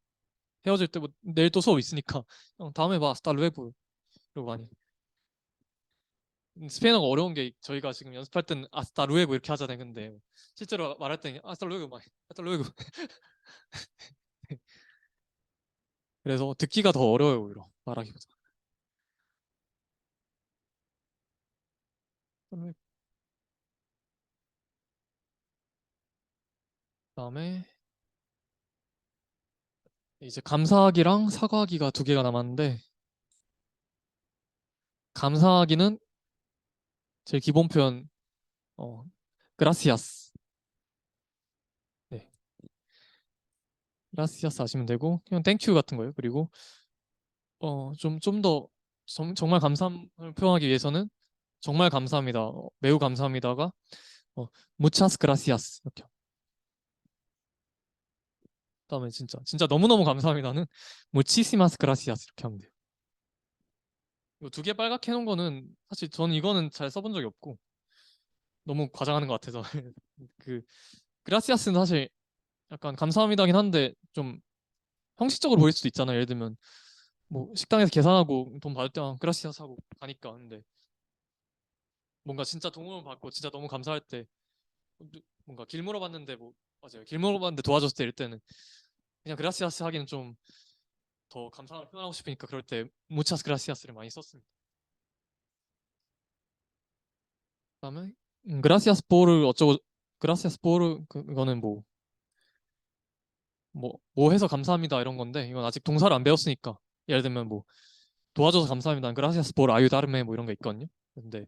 헤어질 때 뭐 내일 또 수업 있으니까 형 다음에 봐. hasta luego. 이러고 많이. 스페인어가 어려운 게 저희가 지금 연습할 때는 hasta luego 이렇게 하잖아요. 근데 실제로 말할 때는 hasta luego 막 hasta luego. 그래서 듣기가 더 어려워요, 오히려 말하기보다. 그다음에 이제 감사하기랑 사과하기가 두 개가 남았는데 감사하기는 제일 기본 표현 gracias. 네. gracias 하시면 되고 그냥 thank you 같은 거예요. 그리고 좀 더 정말 감사함을 표현하기 위해서는 정말 감사합니다. 매우 감사합니다가 muchas gracias 이렇게. 그다음에 진짜 너무너무 감사합니다는 muchísimas gracias 이렇게 하면 돼요. 이거 두 개 빨갛게 해놓은 거는 사실 저는 이거는 잘 써본 적이 없고 너무 과장하는 것 같아서 그 그라시아스는 사실 약간 감사합니다긴 한데 좀 형식적으로 보일 수도 있잖아요. 예를 들면 뭐 식당에서 계산하고 돈 받을 때만 그라시아스 하고 가니까. 근데 뭔가 진짜 도움을 받고 진짜 너무 감사할 때 뭔가 길 물어봤는데 뭐 맞아요. 길 물어봤는데 도와줬을 때 이럴 때는 그냥 그라시아스 하기는 좀 더 감사함을 표현하고 싶으니까 그럴 때 무차스 그라시아스를 많이 썼습니다. 그다음에 그라시아스 포를 어쩌고 그라시아스 포를 그거는 뭐 해서 감사합니다 이런 건데 이건 아직 동사를 안 배웠으니까 예를 들면 뭐 도와줘서 감사합니다. 그라시아스 por ayudarme 뭐 이런 게 있거든요. 근데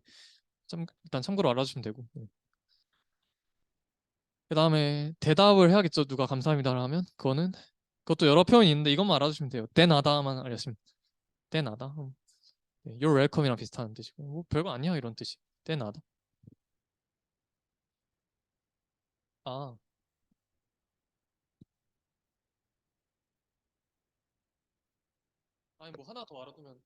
일단 참고로 알아주시면 되고. 그다음에 대답을 해야겠죠. 누가 감사합니다를 하면 그것도 여러 표현이 있는데 이것만 알아주시면 돼요. de nada만 알려주시면 de nada. 네, you're welcome이랑 비슷한 뜻이고 뭐 별거 아니야 이런 뜻이. de nada. 아 아니 뭐 하나 더 알아두면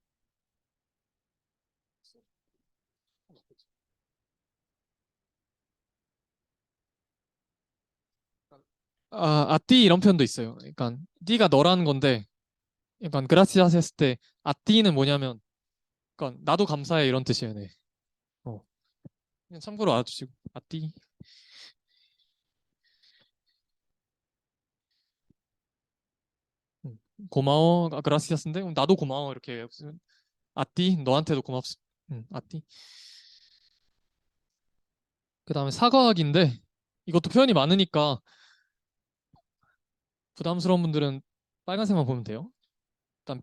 아띠 이런 표현도 있어요. 그러니까 띠가 너라는 건데 약간 그라시아스 했을 때 아띠는 뭐냐면 그러니까 나도 감사해 이런 뜻이에요. 네. 그냥 참고로 알아두시고 아띠. 고마워 그라시아스인데 나도 고마워 이렇게 해요. 아띠 너한테도 고맙습니다. 아띠. 그다음에 사과하기인데 이것도 표현이 많으니까 부담스러운 분들은 빨간색만 보면 돼요. 일단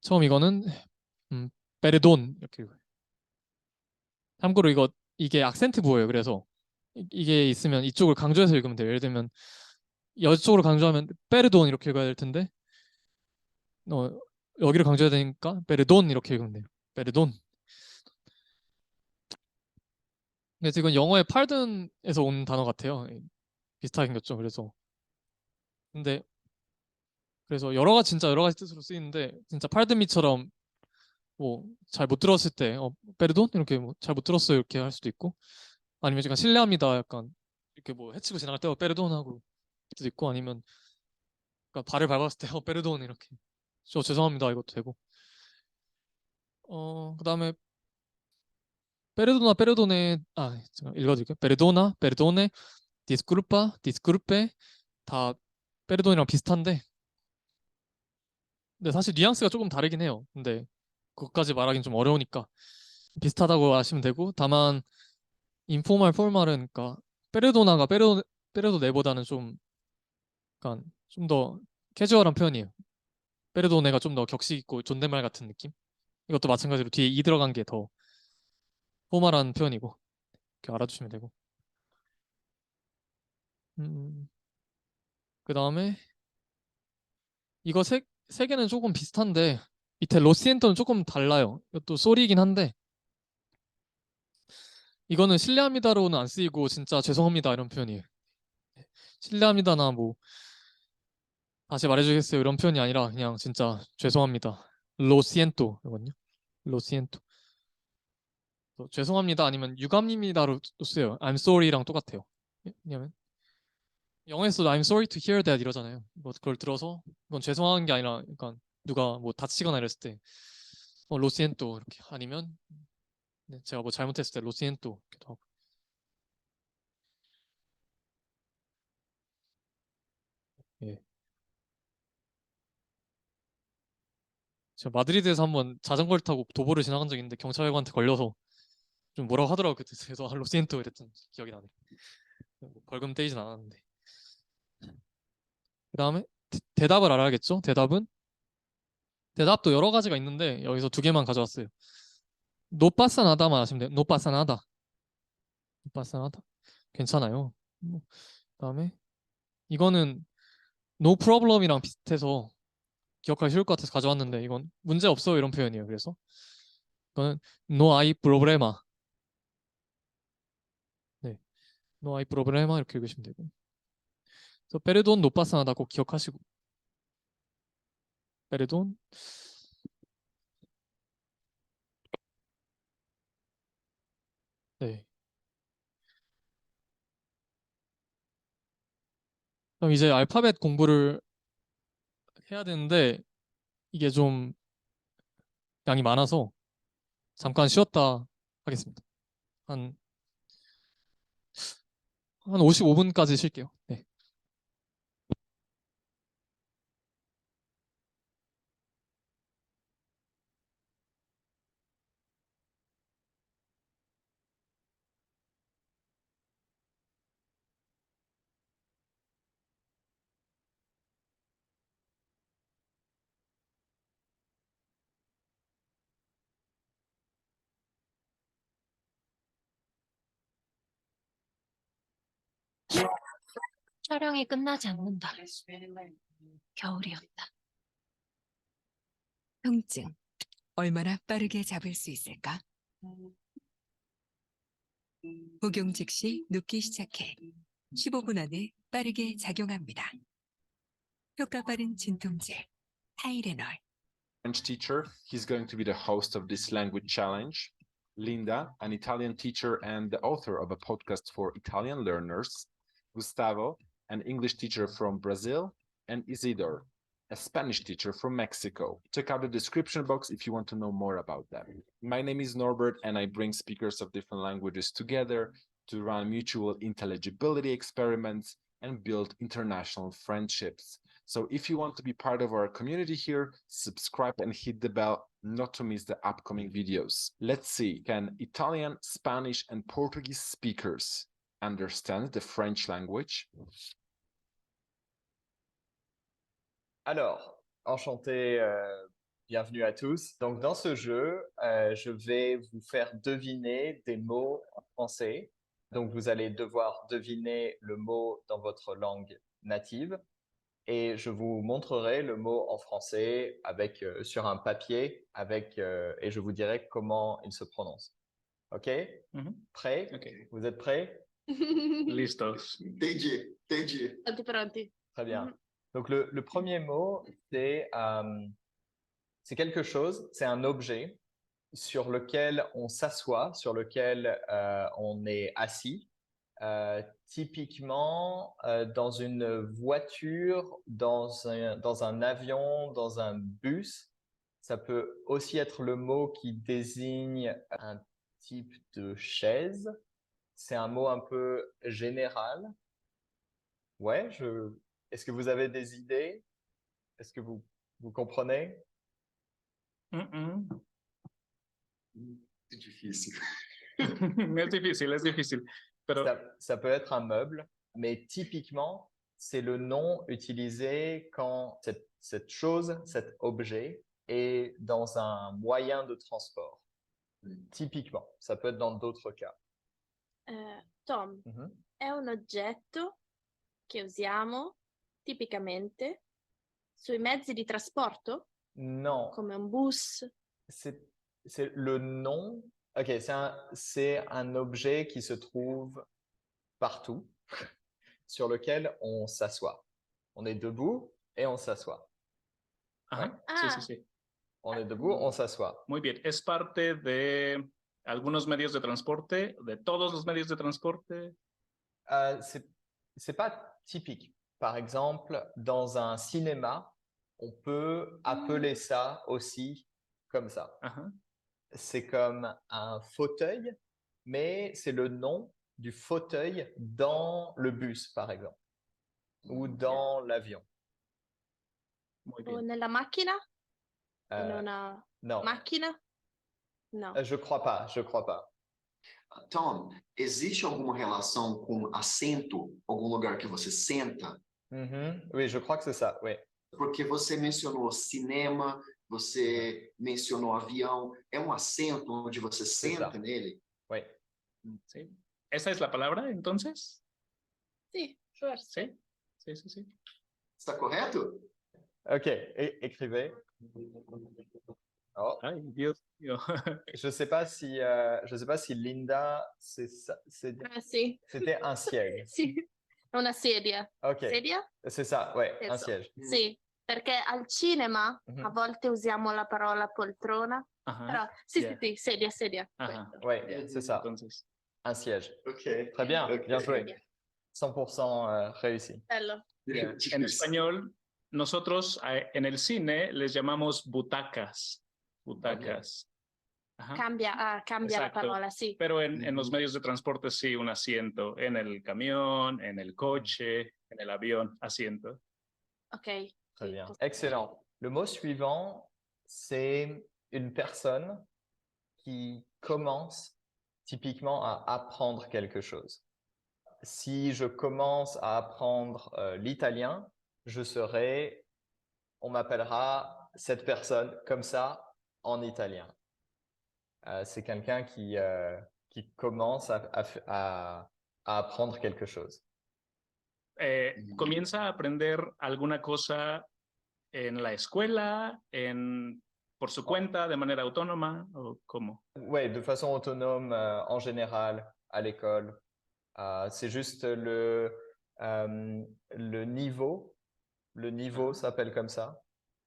처음 이거는 베르돈 이렇게 읽어요. 참고로 이게 악센트 부호예요. 그래서 이게 있으면 이쪽을 강조해서 읽으면 돼요. 예를 들면 이쪽으로 강조하면 베르돈 이렇게 읽어야 될 텐데 어, 여기를 강조해야 되니까 베르돈 이렇게 읽으면 돼요. 베르돈. 그래서 이건 영어의 팔든에서 온 단어 같아요. 비슷하게 생겼죠. 근데 그래서 진짜 여러 가지 뜻으로 쓰이는데 진짜 팔드미처럼 뭐 잘 못 들었을 때 베르돈 이렇게 뭐 잘 못 들었어요 이렇게 할 수도 있고 아니면 약간 실례합니다 약간 이렇게 뭐 해치고 지나갈 때 베르돈 하고 수도 있고 아니면 그러니까 발을 밟았을 때 베르돈 이렇게 저 죄송합니다 이것도 되고 그다음에 베르도네 제가 읽어드릴게요. 베르도나 베르도네 디스쿠르파 디스쿠르페 다 베르돈이랑 비슷한데 근데 사실 뉘앙스가 조금 다르긴 해요. 근데 그것까지 말하기는 좀 어려우니까 비슷하다고 아시면 되고 다만 인포말 포멀은 그러니까 페르도나가 페르도네보다는 좀 약간 좀 더 캐주얼한 표현이에요. 페르도네가 좀 더 격식 있고 존댓말 같은 느낌. 이것도 마찬가지로 뒤에 이 들어간 게 더 포멀한 표현이고 이렇게 알아두시면 되고. 음, 그 다음에 이거 세 개는 조금 비슷한데 밑에 로시엔토는 조금 달라요. 이것도 쏘리이긴 한데 이거는 실례합니다로는 안 쓰이고 진짜 죄송합니다 이런 표현이에요. 실례합니다나 뭐 다시 말해주겠어요 이런 표현이 아니라 그냥 진짜 죄송합니다. 로시엔토 이거든요. 로시엔토. 또 죄송합니다 아니면 유감입니다로 또 써요. I'm sorry랑 똑같아요. 왜냐면 영어에서도 I'm sorry to hear that 이러잖아요. 뭐 그걸 들어서 이건 죄송한 게 아니라 그러니까 누가 뭐 다치거나 이랬을 때 로시엔토 이렇게 아니면 네, 제가 뭐 잘못했을 때 로시엔토 이렇게도 하고. 예. 제가 마드리드에서 한번 자전거를 타고 도보를 지나간 적이 있는데 경찰관한테 걸려서 좀 뭐라고 하더라고요. 그래서 로시엔토 이랬던 기억이 나네요. 뭐 벌금 떼이진 않았는데. 그 다음에 대답을 알아야겠죠? 대답도 여러 가지가 있는데 여기서 두 개만 가져왔어요. No pasa nada만 아시면 돼요. No pasa nada. No pasa nada. 괜찮아요. 그다음에 이거는 no problem이랑 비슷해서 기억하기 쉬울 것 같아서 가져왔는데 이건 문제 없어요 이런 표현이에요. 그래서 이거는 no hay problema. 네, no hay problema 이렇게 읽으시면 되고. 그래서 perdón no pasa nada 꼭 기억하시고. perdón. 네. 그럼 이제 알파벳 공부를 해야 되는데 이게 좀 양이 많아서 잠깐 쉬었다 하겠습니다. 한 55분까지 쉴게요. 네. 촬영이 끝나지 않는다. 겨울이었다. 통증, 얼마나 빠르게 잡을 수 있을까? 복용 즉시 눕기 시작해 15분 안에 빠르게 작용합니다. 효과 빠른 진통제, 타이레놀. French teacher. He's going to be the host of this language challenge. Linda, an Italian teacher and the author of a podcast for Italian learners. Gustavo, an English teacher from Brazil. And Isidore, a Spanish teacher from Mexico. Check out the description box if you want to know more about them. My name is Norbert and I bring speakers of different languages together to run mutual intelligibility experiments and build international friendships. So if you want to be part of our community here, subscribe and hit the bell not to miss the upcoming videos. Let's see, can Italian, Spanish, and Portuguese speakers understand the French language? Alors, enchanté, bienvenue à tous. Donc, dans ce jeu, je vais vous faire deviner des mots en français. Donc, vous allez devoir deviner le mot dans votre langue native. Et je vous montrerai le mot en français avec, sur un papier et je vous dirai comment il se prononce. OK? Prêt? Ok. Vous êtes prêts? Listos. Tutti pronti. Très bien. Donc, le premier mot, c'est quelque chose, c'est un objet sur lequel on s'assoit, sur lequel on est assis, typiquement dans une voiture, dans un avion, dans un bus. Ça peut aussi être le mot qui désigne un type de chaise. C'est un mot un peu général. Ouais, est-ce que vous avez des idées? Est-ce que vous comprenez? Es difícil. Es difícil. Pero Ça peut être un meuble, mais typiquement, c'est le nom utilisé quand cette chose, cet objet est dans un moyen de transport. Typiquement, ça peut être dans d'autres cas. Tom, è un oggetto che usiamo tipicamente sui mezzi di trasporto, Non, come un bus. c'est le nom. Ok, c'est un objet qui se trouve partout, sur lequel on s'assoit. On est debout et on s'assoit. ajá, Ah. sí. On est debout, on s'assoit. Muy bien. Es parte de algunos medios de transporte, de todos los medios de transporte. C'est pas typique. Par exemple, dans un cinéma, on peut appeler ça aussi comme ça. Ajá. C'est comme un fauteuil, mais c'est le nom du fauteuil dans le bus, par exemple, ou dans l'avion. Muy O bien. nella macchina? In Euh, una non, macchina? No. je crois pas, je crois pas. Tom, existe alguma relação com assento, algum lugar que você senta? Mhm. Oui, je crois que c'est ça, oui. Porque você mencionou cinema, você mencionou avião. É um assento onde você senta ça. nele? Oui. ¿Sí? ¿Esa es la palabra entonces? Sì, forse. Sí, sí, sí, sí. Está correto? Ok, écrivez. Oh, Ay, Dios mío. je sais pas si Linda, Ah, sì. c'était un siège. Sì. È una sedia. Ok, Sedia? c'est ça, ouais, un Penso. siège. Sì, perché al cinema Mhm. a volte usiamo la parola poltrona, Ajá. però sì, Yeah. sì, sì, sedia, sedia. Ajá. Ouais, c'est ça, Entonces, un siège. Ok. Très bien, Ok. bien joué. 100% réussi. Bello. en Difícil. español, nosotros en el cine les llamamos butacas. Butacas. Ajá. Cambia la Exacto. parola, sì. Pero en los medios de transporte sí, un asiento. En el camión, en el coche, en el avión, asiento. Ok. Très sì, bien. posso- Excellent. Le mot suivant, c'est une personne qui commence typiquement à apprendre quelque chose. Si je commence à apprendre l'italien, on m'appellera cette personne comme ça en italien. C'est quelqu'un qui commence à apprendre quelque chose. ¿Comienza a aprender alguna cosa en la escuela, por su cuenta, de manera autónoma o cómo? Ouais, de façon autonome en général à l'école. C'est juste le niveau. Le niveau s'appelle comme ça.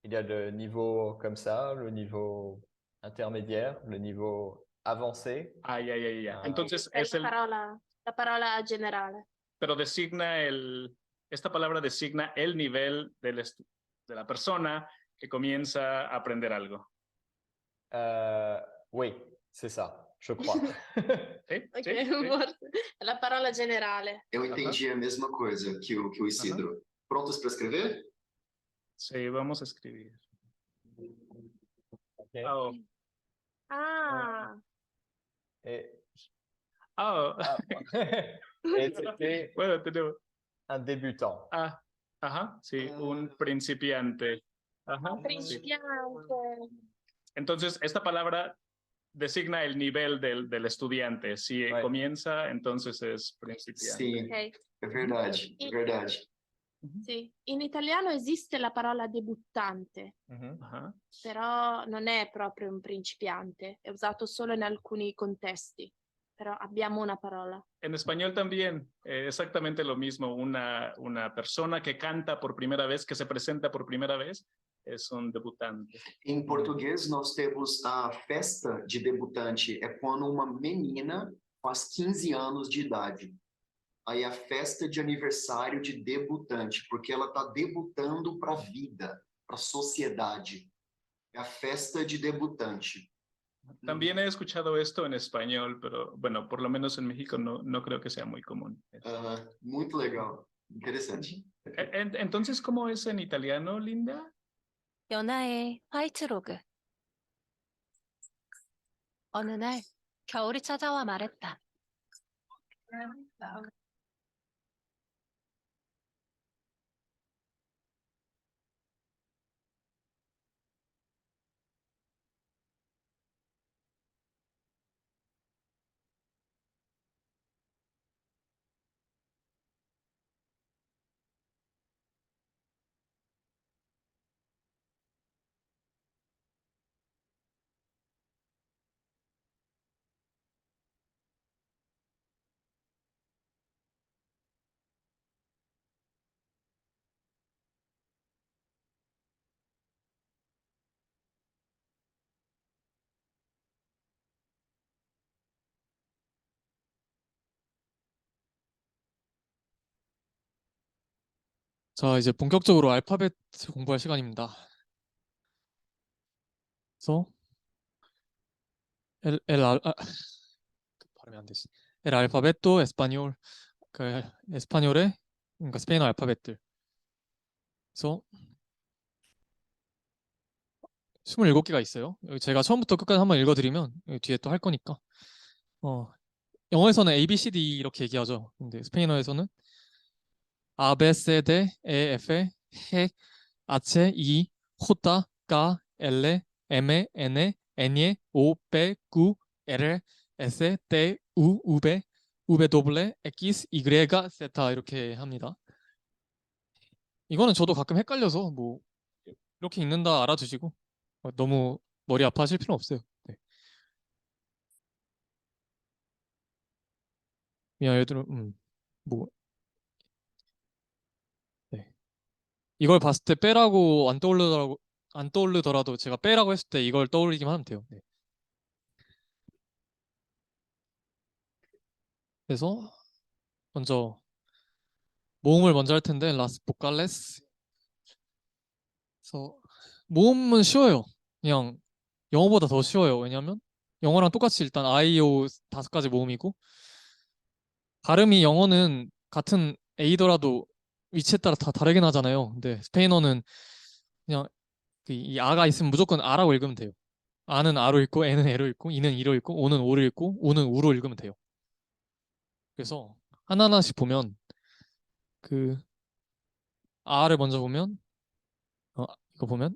Il y a le niveau comme ça, le niveau intermédiaire, le niveau avancé. Ah, ya, ya, ya. Ah. Entonces è es el, la parola generale. pero esta palabra designa el nivel de la persona que comienza a aprender algo. Oui, c'est ça, je crois. ¿Sí? Ok, ¿Sí? ¿Sí? forse. È la parola generale. Eu entendi a mesma coisa que o Isidro. Prontos para escrever? Sí, vamos a escribir. Ok. Oh. Ah, Et, Oh. et c'était Bueno, tenemos. un débutant. Ah, ajá, sí, un principiante. Ajá, sí. principiante. Entonces, esta palabra designa el nivel del estudiante. Si Right. comienza, entonces es principiante. Sim, Ok, é verdade, é verdade. sì. In italiano esiste la parola debuttante, Mhm. Ajá. però non è proprio un principiante, è usato solo in alcuni contesti, però abbiamo una parola. En español también, exactamente lo mismo. Una persona que canta por primera vez, que se presenta por primera vez, es un debutante. Em português, nós temos a festa de debutante. É quando uma menina faz 15 anos de idade. Aí a festa de aniversário de debutante, porque ela está debutando para a vida, para a sociedade. É a festa de debutante. También he escuchado esto en español, pero bueno, por lo menos en México no creo que sea muy común. Muito legal, interessante. Entonces, ¿cómo es en italiano, Linda? 연하의 화이트 로그. 어느 날 겨울이 찾아와 말했다. 자, 이제 본격적으로 알파벳 공부할 시간입니다. 그래서 발음이 안 되지. El alfabeto español, 그 에스파뇰의 그러니까 스페인어 알파벳들. 그래서 27개가 있어요. 여기 제가 처음부터 끝까지 한번 읽어드리면 여기 뒤에 또 할 거니까. 영어에서는 A, B, C, D 이렇게 얘기하죠. 근데 스페인어에서는 A, B, C, D, E, F, G, H, I, J, K, L, M, N, N, O, P, Q, R, S, T, U, V, W, X, Y, Z 이렇게 합니다. 이거는 저도 가끔 헷갈려서 뭐 이렇게 읽는다 알아두시고 너무 머리 아파하실 필요는 없어요. 네. 그냥 예를 들어 뭐 네. 이걸 봤을 때 빼라고 안 떠오르더라도 제가 빼라고 했을 때 이걸 떠올리기만 하면 돼요. 네. 그래서 먼저 모음을 먼저 할 텐데 라스 보칼레스. 그래서 모음은 쉬워요. 그냥 영어보다 더 쉬워요. 왜냐면 영어랑 똑같이 일단 IO 5가지 모음이고 발음이 영어는 같은 A더라도 위치에 따라 다 다르긴 하잖아요. 근데 스페인어는 그냥 이 아가 있으면 무조건 아라고 읽으면 돼요. 아는 아로 읽고 에는 에로 읽고 이는 이로 읽고 오는 오로 읽고 우는 우로 읽으면 돼요. 그래서 하나하나씩 보면 그 아를 먼저 보면 이거 보면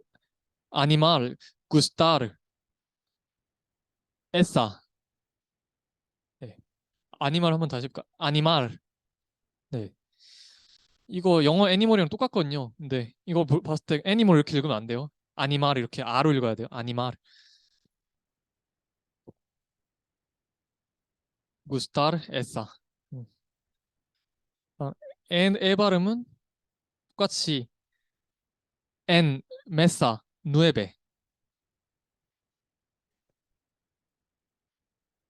animal, gustar, esa. 네. animal 한번 다시 볼까? animal. 네. 이거 영어 애니멀이랑 똑같거든요. 근데 이거 봤을 때 애니멀 이렇게 읽으면 안 돼요. animal 이렇게 아로 읽어야 돼요. animal. gustar, esa. 에 발음은 똑같이 en, mesa, nueve.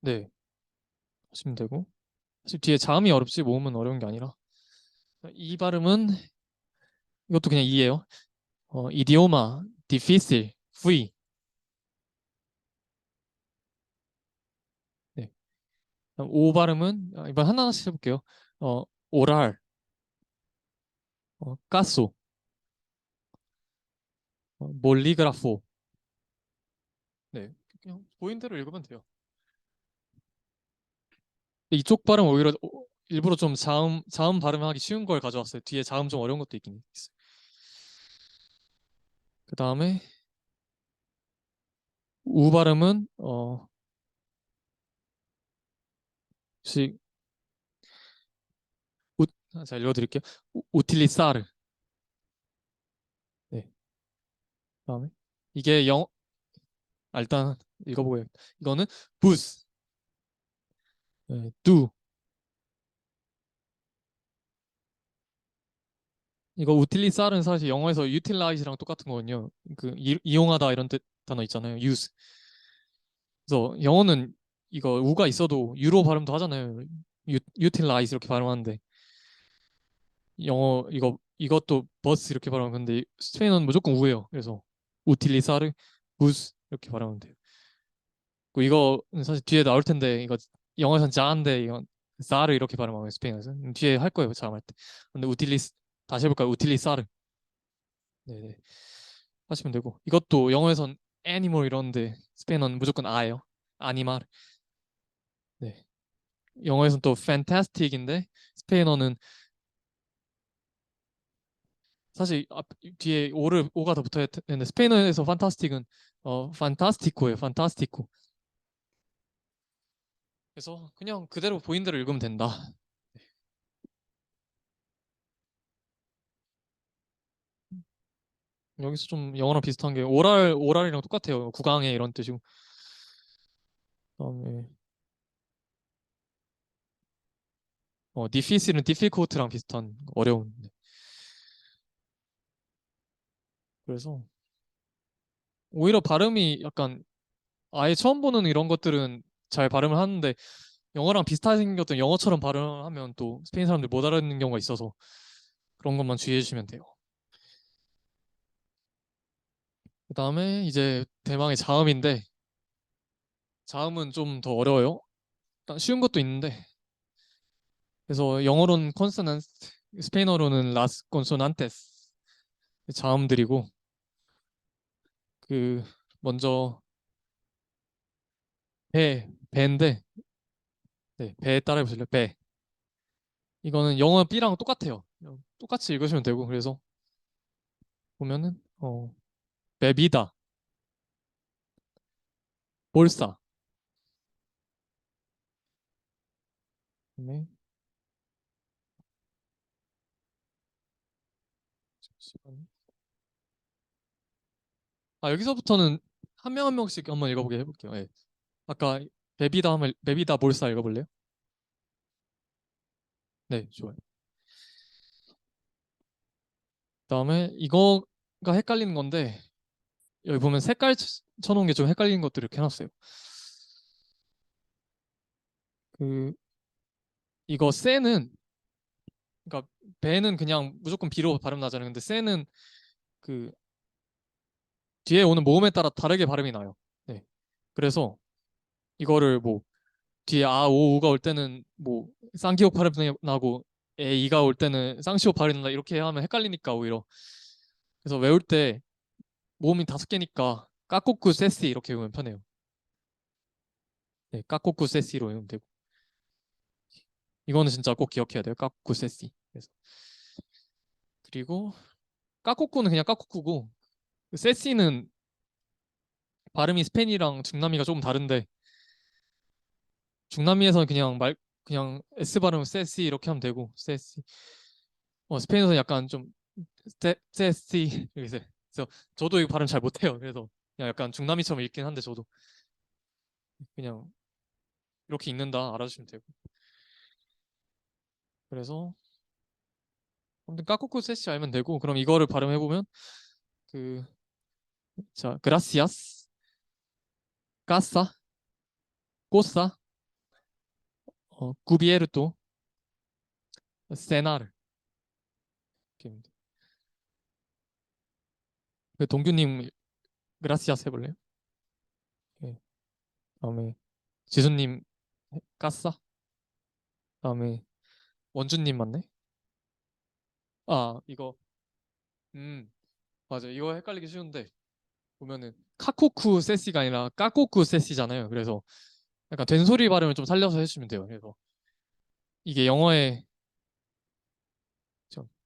네. 하시면 되고. 사실 뒤에 자음이 어렵지 모음은 어려운 게 아니라. 이 발음은 이것도 그냥 이예요. idioma, difícil, fui. 네. 오 발음은 이번 하나씩 해볼게요. oral, caso, bolígrafo. 네, 그냥 보인 대로 읽으면 돼요. 이쪽 발음 오히려 일부러 좀 자음 발음하기 쉬운 걸 가져왔어요. 뒤에 자음 좀 어려운 것도 있긴 있어요. 그 다음에 우 발음은 혹시 자 읽어드릴게요. utilizar. 네. 그다음에 이게 일단 읽어보고요. 이거는 bus, do. 이거 utilizar은 사실 영어에서 utilize랑 똑같은 거거든요. 그 이용하다 이런 뜻 단어 있잖아요. use. 그래서 영어는 이거 우가 있어도 유로 발음도 하잖아요. utilize 이렇게 발음하는데 영어 이것도 bus 이렇게 발음하는 건데 스페인어는 무조건 우예요. 그래서 utilizar, bus 이렇게 발음하면 돼요. 이거 사실 뒤에 나올 텐데 이거 영어에선 자인데 이건 사르 이렇게 발음하고 스페인어에서 뒤에 할 거예요. 자음할 때. 근데 다시 해볼까요? 우틸리사르. 네네. 하시면 되고 이것도 영어에선 애니멀 이러는데 스페인어는 무조건 아예요. 아니말. 네. 영어에선 또 fantastic인데 스페인어는 사실 뒤에 오가 더 붙어야 되는데 스페인어에서 fantastic은 fantastico예요. fantastico. 그래서 그냥 그대로 보인 대로 읽으면 된다. 여기서 좀 영어랑 비슷한 게 오랄이랑 똑같아요. 구강에 이런 뜻이고. 그다음에 difficile은 difficult랑 비슷한 어려운. 네. 그래서 오히려 발음이 약간 아예 처음 보는 이런 것들은 잘 발음을 하는데 영어랑 비슷하게 생겼던 영어처럼 발음하면 또 스페인 사람들 못 알아듣는 경우가 있어서 그런 것만 주의해 주시면 돼요. 그 다음에 이제 대망의 자음인데 자음은 좀 더 어려워요. 일단 쉬운 것도 있는데 그래서 영어로는 consonant, 스페인어로는 las consonantes 자음들이고 그 먼저 배인데 네, 배 따라해 보실래요? 배. 이거는 영어 B랑 똑같아요. 똑같이 읽으시면 되고 그래서 보면은 bebida, bolsa. 네. 잠시만요. 여기서부터는 한 명 한 명씩 한번 읽어보게 해볼게요. 예. 아까 베비다 볼사 읽어볼래요? 네, 좋아요. 그다음에 이거가 헷갈리는 건데 여기 보면 색깔 쳐놓은 게 좀 헷갈리는 것들 이렇게 해놨어요. 그 이거 세는 그러니까 배는 그냥 무조건 비로 발음 나잖아요. 근데 세는 그 뒤에 오는 모음에 따라 다르게 발음이 나요. 네. 그래서 이거를 뭐 뒤에 아, 오, 우가 올 때는 뭐 쌍기옥 발음이 나고 에, 이가 올 때는 쌍시옥 발음이 난다 이렇게 하면 헷갈리니까 오히려 그래서 외울 때 모음이 5개니까 까꼬쿠 세시 이렇게 외우면 편해요. 네, 까꼬쿠 세시로 외우면 되고 이거는 진짜 꼭 기억해야 돼요. 까꼬쿠 세시. 그리고 까꼬쿠는 그냥 까꼬쿠고 세시는 발음이 스페인이랑 중남미가 조금 다른데 중남미에서는 그냥 S 발음 세시 이렇게 하면 되고 세시. 스페인에서는 약간 좀 세시 이렇게 해서 그래서 저도 이거 발음 잘 못해요. 그래서 그냥 약간 중남미처럼 읽긴 한데 저도 그냥 이렇게 읽는다 알아주시면 되고 그래서 아무튼 까꼬쿠 세시 알면 되고 그럼 이거를 발음해 보면 자 gracias, casa, cosa, cubierto, cenar 이렇게. 동규님 gracias 해볼래요? 네. 다음에 지수님 까싸. 다음에 원주님 맞네. 이거 맞아 이거 헷갈리기 쉬운데 보면은 카코쿠 세시가 아니라 까코쿠 세시잖아요. 그래서 약간 된소리 발음을 좀 살려서 해주시면 돼요. 그래서 이게 영어에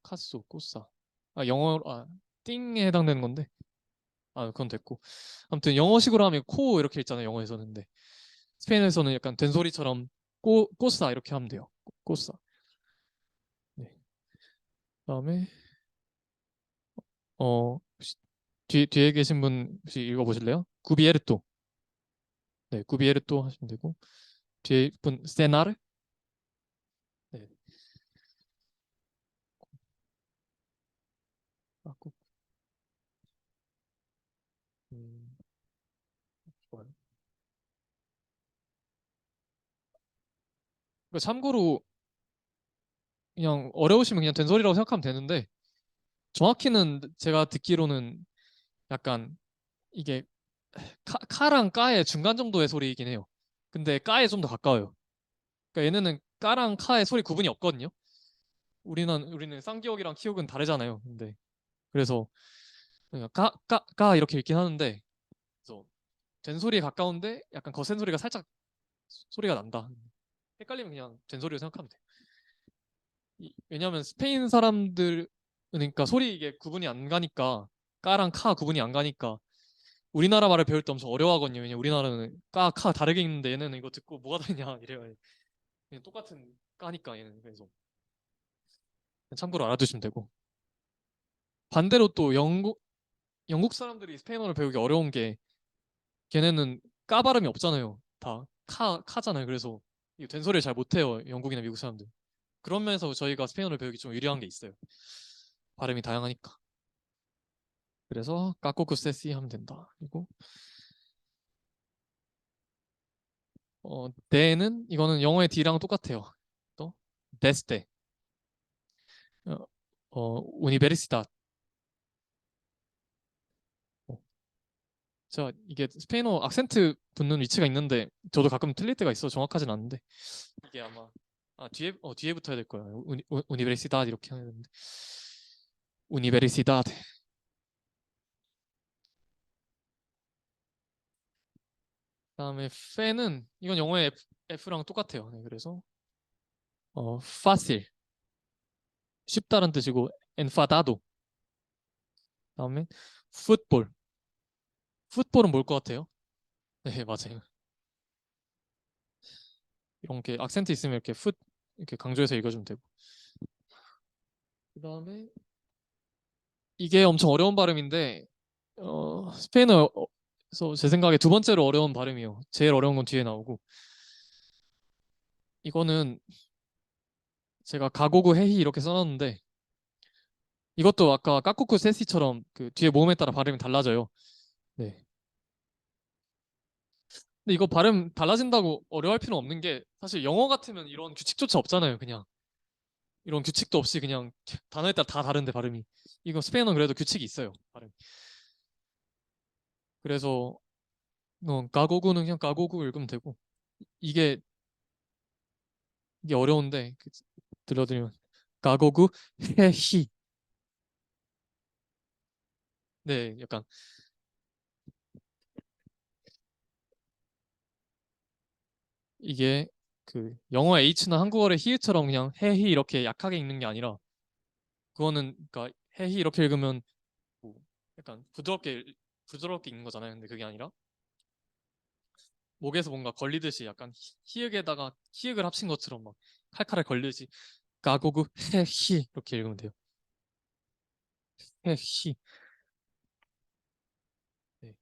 카소 꼬싸 영어 띵에 해당되는 건데 그건 됐고 아무튼 영어식으로 하면 코 이렇게 읽잖아요. 영어에서는 근데 스페인에서는 약간 된소리처럼 꼬싸 이렇게 하면 돼요. 꼬싸. 네. 그다음에 혹시 뒤에 계신 분 혹시 읽어보실래요? 구비에르토. 네, 구비에르토 하시면 되고 뒤에 분 세나르. 네. 꼭. 좋아요. 참고로 그냥 어려우시면 그냥 된소리라고 생각하면 되는데 정확히는 제가 듣기로는 약간 이게 카랑 까의 중간 정도의 소리이긴 해요. 근데 까에 좀 더 가까워요. 그러니까 얘네는 까랑 카의 소리 구분이 없거든요. 우리는 쌍기역이랑 키역은 다르잖아요. 근데 그래서 그냥 까 이렇게 읽긴 하는데 그래서 된소리에 가까운데 약간 거센 소리가 살짝 소리가 난다. 헷갈리면 그냥 된소리로 생각하면 돼요. 왜냐하면 스페인 사람들 그러니까 소리 이게 구분이 안 가니까 까랑 카 구분이 안 가니까 우리나라 말을 배울 때 엄청 어려워하거든요. 왜냐면 우리나라는 카 다르게 읽는데 얘네는 이거 듣고 뭐가 다르냐 이래요. 그냥 똑같은 까니까 얘는 그래서 참고로 알아두시면 되고 반대로 또 영국 사람들이 스페인어를 배우기 어려운 게 걔네는 까 발음이 없잖아요. 다 카잖아요. 그래서 이 된소리를 잘 못해요. 영국이나 미국 사람들. 그런 면에서 저희가 스페인어를 배우기 좀 유리한 게 있어요. 발음이 다양하니까. 그래서 까꼬쿠 세시 하면 된다. 그리고 데는 이거는 영어의 D랑 똑같아요. 또 데스테. 우니베르시다. 자, 이게 스페인어 악센트 붙는 위치가 있는데 저도 가끔 틀릴 때가 있어. 정확하진 않은데 이게 아마 뒤에 붙어야 될 거예요. 우니베르시다드 이렇게 해야 되는데 우니베르시다드. 그다음에 페는 이건 영어의 F랑 똑같아요. 네, 그래서 fácil 쉽다는 뜻이고 enfadado. 그다음에 풋볼. 풋볼은 뭘 것 같아요? 네, 맞아요. 이런 게 악센트 있으면 이렇게 이렇게 강조해서 읽어주면 되고. 그다음에 이게 엄청 어려운 발음인데 스페인어에서 제 생각에 두 번째로 어려운 발음이에요. 제일 어려운 건 뒤에 나오고. 이거는 제가 가고구 헤히 이렇게 써놨는데 이것도 아까 까쿠쿠 세시처럼 그 뒤에 모음에 따라 발음이 달라져요. 네. 근데 이거 발음 달라진다고 어려워할 필요는 없는 게 사실 영어 같으면 이런 규칙조차 없잖아요. 그냥 이런 규칙도 없이 그냥 단어에 따라 다 다른데 발음이. 이거 스페인어는 그래도 규칙이 있어요. 발음. 그래서 가고구는 그냥 가고구 읽으면 되고 이게 어려운데 들려드리면 가고구 헤히. 네, 약간 이게 그 영어 H나 한국어의 히읗처럼 그냥 헤히 이렇게 약하게 읽는 게 아니라 그거는 그러니까 헤히 이렇게 읽으면 뭐 약간 부드럽게 읽는 거잖아요. 근데 그게 아니라 목에서 뭔가 걸리듯이 약간 히읗에다가 히읗을 합친 것처럼 막 칼칼에 걸리듯이 가고구 헤히 이렇게 읽으면 돼요. 헤히. 네.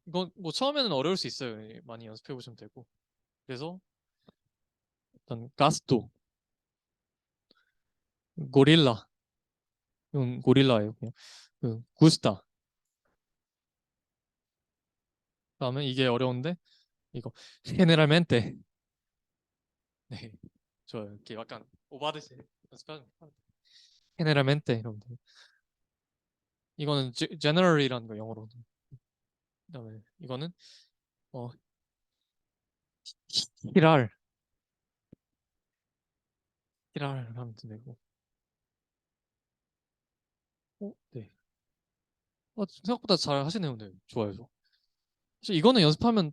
이건 뭐 처음에는 어려울 수 있어요. 예, 많이 연습해 보시면 되고. 그래서 일단 가스토, 고릴라, 이건 고릴라예요. 그냥 구스타. 그다음에 이게 어려운데 이거 generalmente. 네, 좋아요. 이렇게 약간 오바듯이 연습하면 generalmente 이러면 돼요. 이거는 general이라는 거 영어로. 그다음에 이거는 어 히랄 하면 되고. 네. 생각보다 잘 하시네요. 네, 좋아요. 사실 이거는 연습하면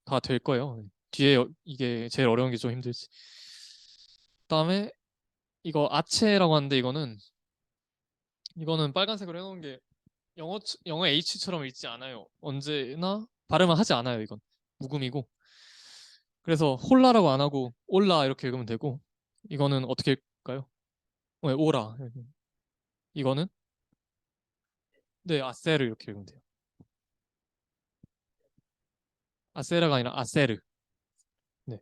다 될 거예요. 네. 뒤에 이게 제일 어려운 게 좀 힘들지. 그다음에 이거 아체라고 하는데 이거는 빨간색으로 해놓은 게 영어 H처럼 읽지 않아요. 언제나 발음을 하지 않아요. 이건 묵음이고. 그래서 홀라라고 안 하고 올라 이렇게 읽으면 되고 이거는 어떻게 읽을까요? 네, 오라. 이거는 네, 아세르 이렇게 읽으면 돼요. 아세라가 아니라 아세르. 네.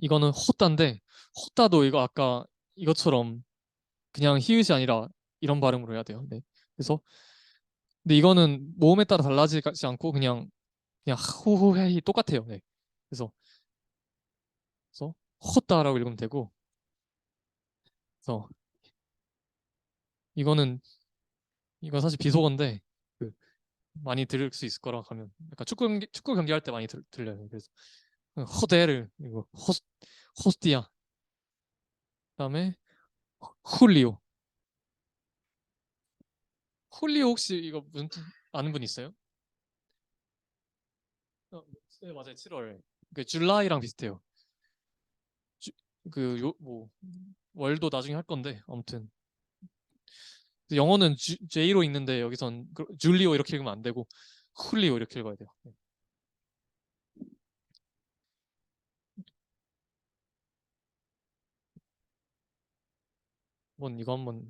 이거는 호따인데 호따도 이거 아까 이것처럼 그냥 히읗이 아니라 이런 발음으로 해야 돼요. 네. 그래서 근데 이거는 모음에 따라 달라지지 않고 그냥 호호헤이 똑같아요. 네. 그래서 호따라고 읽으면 되고 그래서 이거는 이건 사실 비속어인데 그 많이 들을 수 있을 거라 하면 약간 축구 경기 할 때 많이 들려요. 그래서 호데르 이거 호스티아. 그다음에 훌리오. 훌리오 혹시 이거 무슨 아는 분 있어요? 네, 맞아요. 7월. 그 줄라이랑 비슷해요. 뭐 월도 나중에 할 건데 아무튼 영어는 J로 읽는데 여기선 줄리오 이렇게 읽으면 안 되고 훌리오 이렇게 읽어야 돼요. 네. 이거 한번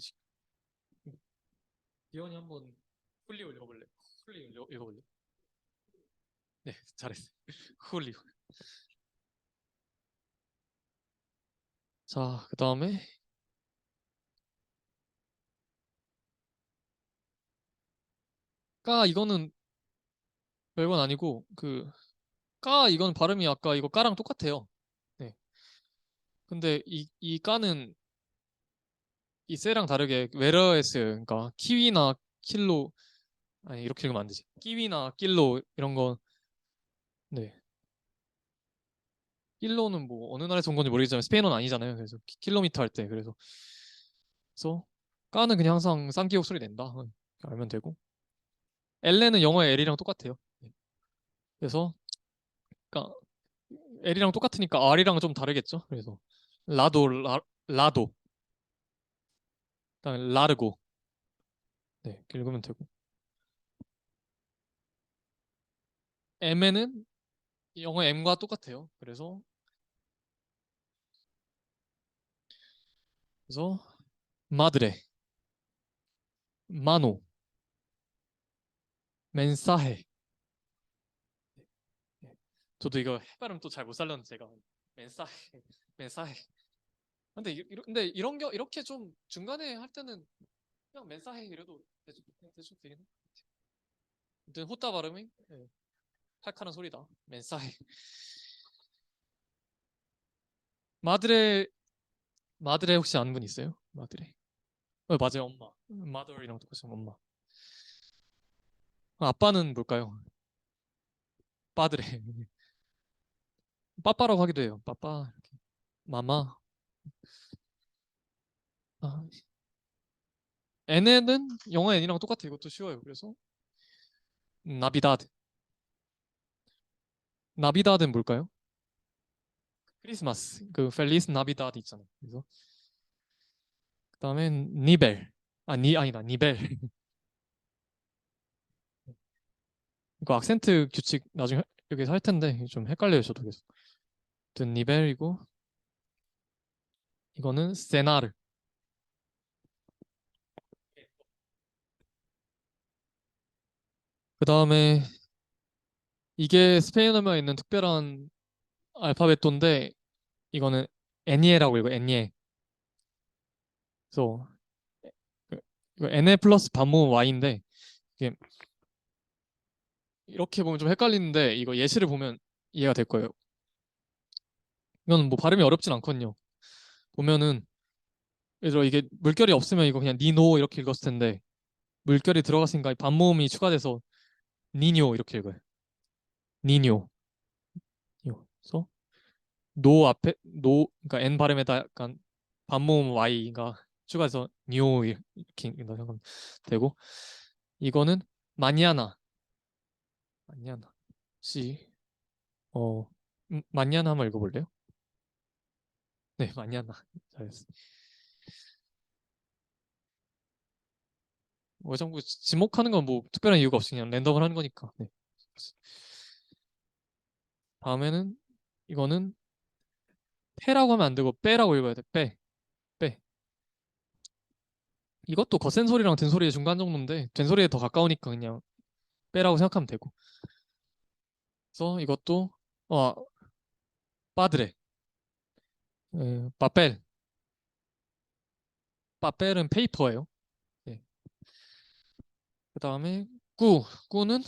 기현이 한번 훌리오 읽어볼래? 훌리오 읽어볼래? 네, 잘했어. 훌리오. 자, 그 다음에 이거는 별건 아니고 까 이건 발음이 아까 이거 까랑 똑같아요. 근데 이 까는 이 쎄랑 다르게 whereas 그러니까 키위나 킬로 아니 이렇게 읽으면 안 되지. 키위나 킬로 이런 거 네. 킬로는 뭐 어느 나라에서 온 건지 모르겠지만 스페인어는 아니잖아요. 그래서 킬로미터 할 때 그래서 까는 그냥 항상 쌍기역 소리 낸다. 알면 되고. 엘레는 영어의 L이랑 똑같아요. 네. 그래서 그러니까 L이랑 똑같으니까 R이랑은 좀 다르겠죠. 그래서 라도 그다음에 라르고 네, 이렇게 읽으면 되고. M에는 영어 M과 똑같아요. 그래서 마드레, 마노, 멘사헤. 네. 저도 이거 발음 또 잘 못 살렸는데 제가 멘사헤, 멘사헤. 근데 이렇게 좀 중간에 할 때는 그냥 멘사헤 이래도 대충 되긴 해. 아무튼 호따 발음이 네, 칼칼한 소리다. 멘사헤. 마드레 혹시 아는 분 있어요? 마드레. 맞아요, 엄마. 마더이랑 똑같이 엄마. 아빠는 뭘까요? 빠드레. 빠빠라고 하기도 해요. 빠빠. 이렇게. 마마. 아, N에는 영어 N이랑 똑같아. 이것도 쉬워요. 그래서 나비다드. 나비다드는 뭘까요? 크리스마스. 그 펠리스 나비다드 있잖아요. 그래서 그다음에 니벨. 아니다. 니벨. 이거 악센트 규칙 나중에 여기서 할 텐데 좀 헷갈려요. 저도 계속. 아무튼 니벨이고 이거는 세나르. 그다음에 이게 스페인어만 있는 특별한 알파벳도인데 이거는 애니에라고 읽어요. 애니에. 그래서 이거 NA 플러스 반모음 Y인데 이게 이렇게 보면 좀 헷갈리는데 이거 예시를 보면 이해가 될 거예요. 이건 뭐 발음이 어렵진 않거든요. 보면은 예를 들어 이게 물결이 없으면 이거 그냥 니노 이렇게 읽었을 텐데 물결이 들어갔으니까 이 반모음이 추가돼서 니뇨 이렇게 읽어요. 니뇨. 그래서 노 앞에 노 그러니까 N 발음에다 약간 반모음 Y가 추가해서 니오 이렇게 생각하면 되고 이거는 마냐나 씨 마냐나 한번 읽어볼래요? 네, 마냐나 잘했어. 뭐 자꾸 지목하는 건 뭐 특별한 이유가 없이 그냥 랜덤을 하는 거니까. 네. 다음에는 이거는 페라고 하면 안 되고 빼라고 읽어야 돼. 빼. 이것도 거센 소리랑 든 소리의 중간 정도인데 된 소리에 더 가까우니까 그냥 빼라고 생각하면 되고. 그래서 이것도 빠드레, 빠펠. 빠펠은 페이퍼예요. 네. 그 다음에 꾸는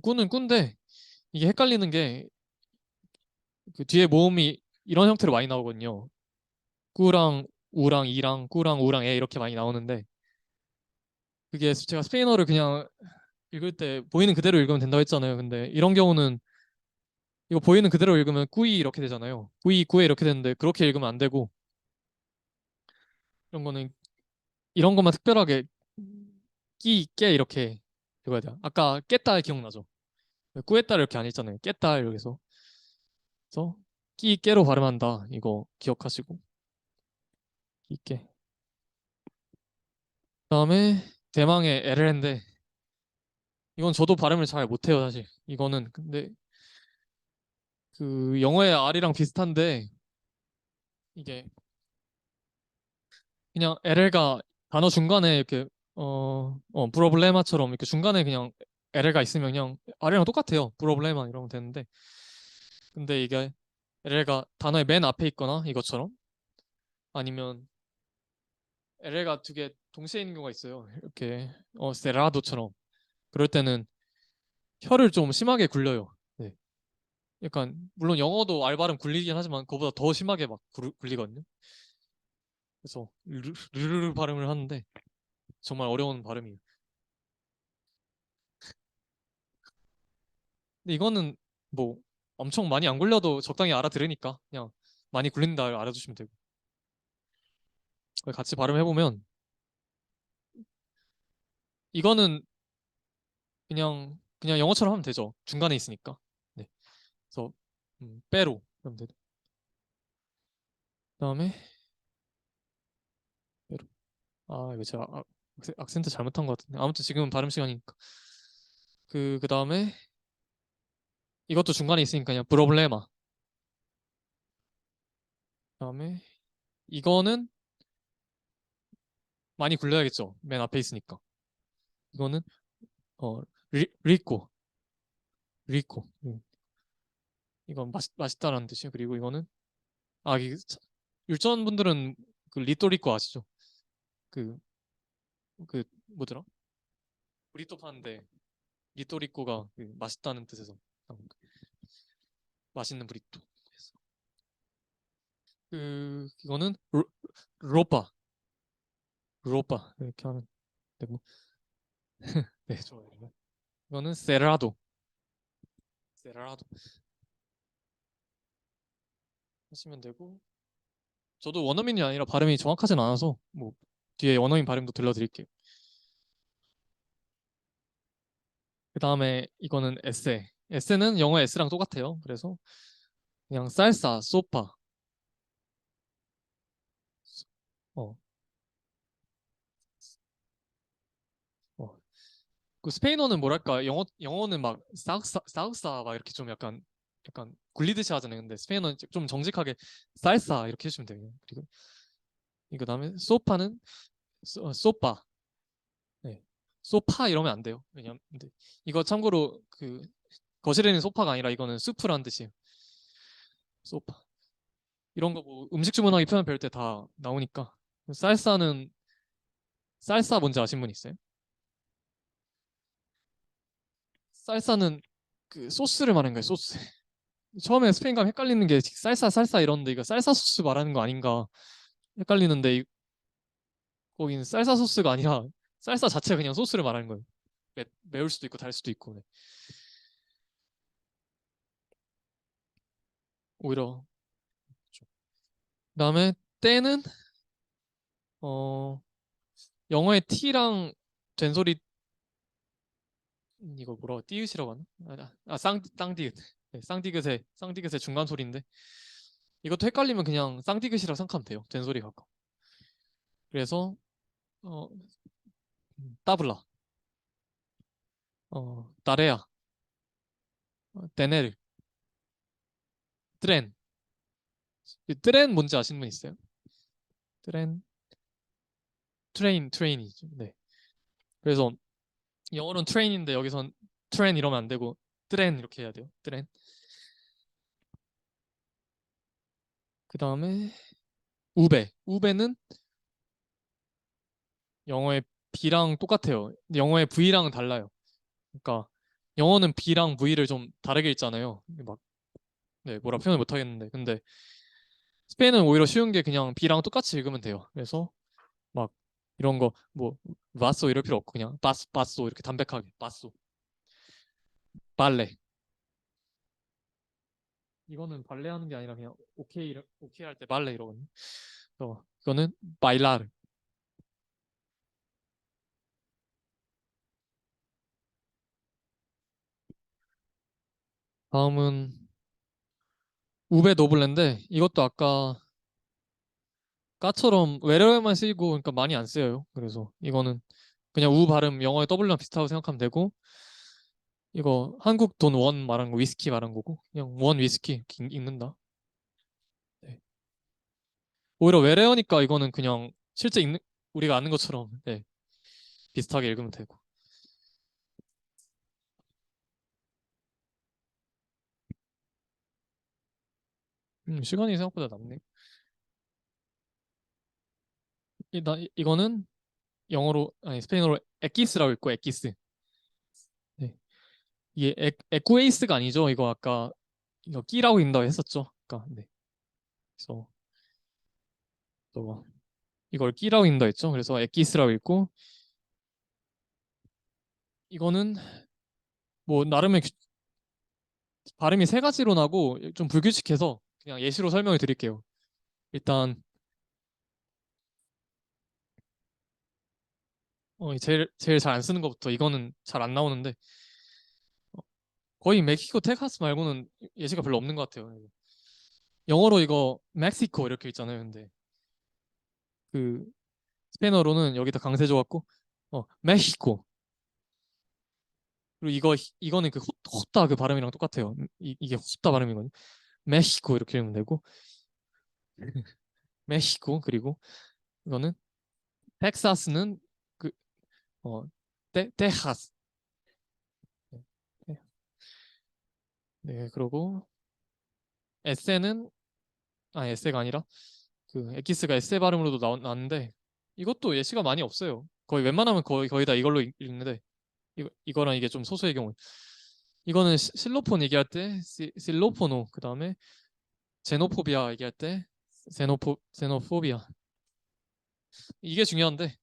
꾸는 꾸인데 이게 헷갈리는 게 그 뒤에 모음이 이런 형태로 많이 나오거든요. 꾸랑 우랑 이랑 꾸랑 우랑 에 이렇게 많이 나오는데 그게 제가 스페인어를 그냥 읽을 때 보이는 그대로 읽으면 된다고 했잖아요. 근데 이런 경우는 이거 보이는 그대로 읽으면 꾸이 이렇게 되잖아요. 꾸이 꾸에 이렇게 되는데 그렇게 읽으면 안 되고 이런 거는 이런 것만 특별하게 깨 이렇게 읽어야 돼요. 아까 깼다 기억나죠? 꾸에따 이렇게 안 했잖아요. 깼다 이렇게 해서 그래서 깨로 발음한다. 이거 기억하시고 깨. 그다음에 대망의 에르인데 이건 저도 발음을 잘 못해요 사실. 이거는 근데 그 영어의 R이랑 비슷한데 이게 그냥 LL가 단어 중간에 이렇게 브로블레마처럼 이렇게 중간에 그냥 LL가 있으면 그냥 R이랑 똑같아요. 브로블레마 이러면 되는데 근데 이게 LL가 단어의 맨 앞에 있거나 이것처럼 아니면 LL가 두 개 동시에 있는 경우가 있어요. 이렇게 세라도처럼 그럴 때는 혀를 좀 심하게 굴려요. 네. 약간 물론 영어도 알 발음 굴리긴 하지만 그거보다 더 심하게 막 굴리거든요. 그래서 르르르 발음을 하는데 정말 어려운 발음이에요. 근데 이거는 뭐 엄청 많이 안 굴려도 적당히 알아들으니까 그냥 많이 굴린다 알아두시면 되고. 같이 발음해보면 이거는 그냥 영어처럼 하면 되죠. 중간에 있으니까. 네. 그래서 빼로 그러면 되죠. 그다음에 빼로. 이거 제가 악센트 잘못한 것 같은데. 아무튼 지금은 발음 시간이니까. 그다음에 이것도 중간에 있으니까 그냥 프로블레마. 그다음에 이거는 많이 굴려야겠죠. 맨 앞에 있으니까. 이거는 리코. 리코. 이건 맛있다라는 뜻이에요. 그리고 이거는 이게 율전 분들은 그 리또리코 아시죠? 그 뭐더라? 브리또 파는데 리또리코가 맛있다는 뜻에서 맛있는 브리또. 이거는 로파. 로파 이렇게 하면 되고. 네, 좋아요. 이거는 세라도. 세라도 하시면 되고. 저도 원어민이 아니라 발음이 정확하진 않아서 뭐 뒤에 원어민 발음도 들려드릴게요. 그 다음에 이거는 에세. 에세는 영어 S랑 똑같아요. 그래서 그냥 살사, 소파. 어. 그 스페인어는 뭐랄까 영어는 막 사우사 막 이렇게 좀 약간 굴리듯이 하잖아요. 근데 스페인어는 좀 정직하게 살사 이렇게 해주시면 돼요. 그리고 이거 다음에 소파는 소파. 네. 소파 이러면 안 돼요. 왜냐면 근데 이거 참고로 거실에 있는 소파가 아니라 이거는 수프라는 뜻이에요. 소파. 이런 거 뭐 음식 주문하기 표현 배울 때 다 나오니까. 살사 뭔지 아신 분 있어요? 살사는 소스를 말하는 거예요. 소스. 처음에 스페인 가면 헷갈리는 게 살사 이러는데 이거 쌀사 소스 말하는 거 아닌가 헷갈리는데 거기는 쌀사 소스가 아니라 쌀사 자체가 그냥 소스를 말하는 거예요. 매울 수도 있고 달 수도 있고. 네. 오히려 그다음에 때는 영어의 t랑 된소리 이거 뭐라고 띠읒이라고 하나? 쌍디귿. 네, 쌍디귿의 중간 소리인데 이것도 헷갈리면 그냥 쌍디귿이라고 생각하면 돼요. 된소리 가까워. 그래서 따블라, 따레야, 데네르, 트렌. 트렌 뭔지 아시는 분 있어요? 트레인이죠. 네. 그래서 영어로는 트레인인데 여기선 트렌 이러면 안 되고 트렌 이렇게 해야 돼요. 트렌. 그 다음에 우베는 영어의 B랑 똑같아요. 영어의 V랑은 달라요. 그러니까 영어는 B랑 V를 좀 다르게 읽잖아요. 뭐라 표현을 못 하겠는데 근데 스페인은 오히려 쉬운 게 그냥 B랑 똑같이 읽으면 돼요. 그래서 막 이런 거 뭐 바소 이럴 필요 없고 그냥 바소 이렇게 담백하게 바소. 발레. 이거는 발레 하는 게 아니라 그냥 오케이 할 때 발레 이러거든요. 이거는 바일라르. 다음은 우베 노블레인데 이것도 아까 까처럼 외래어만 쓰이고 그러니까 많이 안 쓰여요. 그래서 이거는 그냥 우 발음 영어의 W랑 비슷하다고 생각하면 되고 이거 한국 돈 원 말하는 거 위스키 말하는 거고 그냥 원 위스키 이렇게 읽는다. 네. 오히려 외래어니까 이거는 그냥 실제 우리가 아는 것처럼 네. 비슷하게 읽으면 되고. 시간이 생각보다 남네. 이거는 영어로 아니 스페인어로 에키스라고 읽고 에키스. 네. 이게 에쿠에이스가 아니죠. 이거 아까 이거 끼라고 읽는다고 했었죠. 그러니까 네. 그래서 또 이걸 끼라고 읽는다 했죠. 그래서 에키스라고 읽고 이거는 뭐 나름의 발음이 세 가지로 나고 좀 불규칙해서 그냥 예시로 설명을 드릴게요. 일단 제일 잘 안 쓰는 것부터 이거는 잘 안 나오는데 거의 멕시코 테크사스 말고는 예시가 별로 없는 것 같아요. 영어로 이거 멕시코 이렇게 있잖아요. 근데 그 스페인어로는 여기다 강세 줘갖고 멕시코. 그리고 이거는 그 호따 그 발음이랑 똑같아요. 이게 호따 발음이거든요. 멕시코 이렇게 읽으면 되고 멕시코. 그리고 이거는 텍사스는 그 테하스. 네, 그리고 에세는 에세가 아니라 그 엑기스가 에세 발음으로도 나왔는데 이것도 예시가 많이 없어요. 거의 웬만하면 거의 다 이걸로 읽는데 이거랑 이게 좀 소수의 경우. 이거는 실로폰 얘기할 때 실로포노, 그 다음에 제노포비아 얘기할 때 제노포비아. 이게 중요한데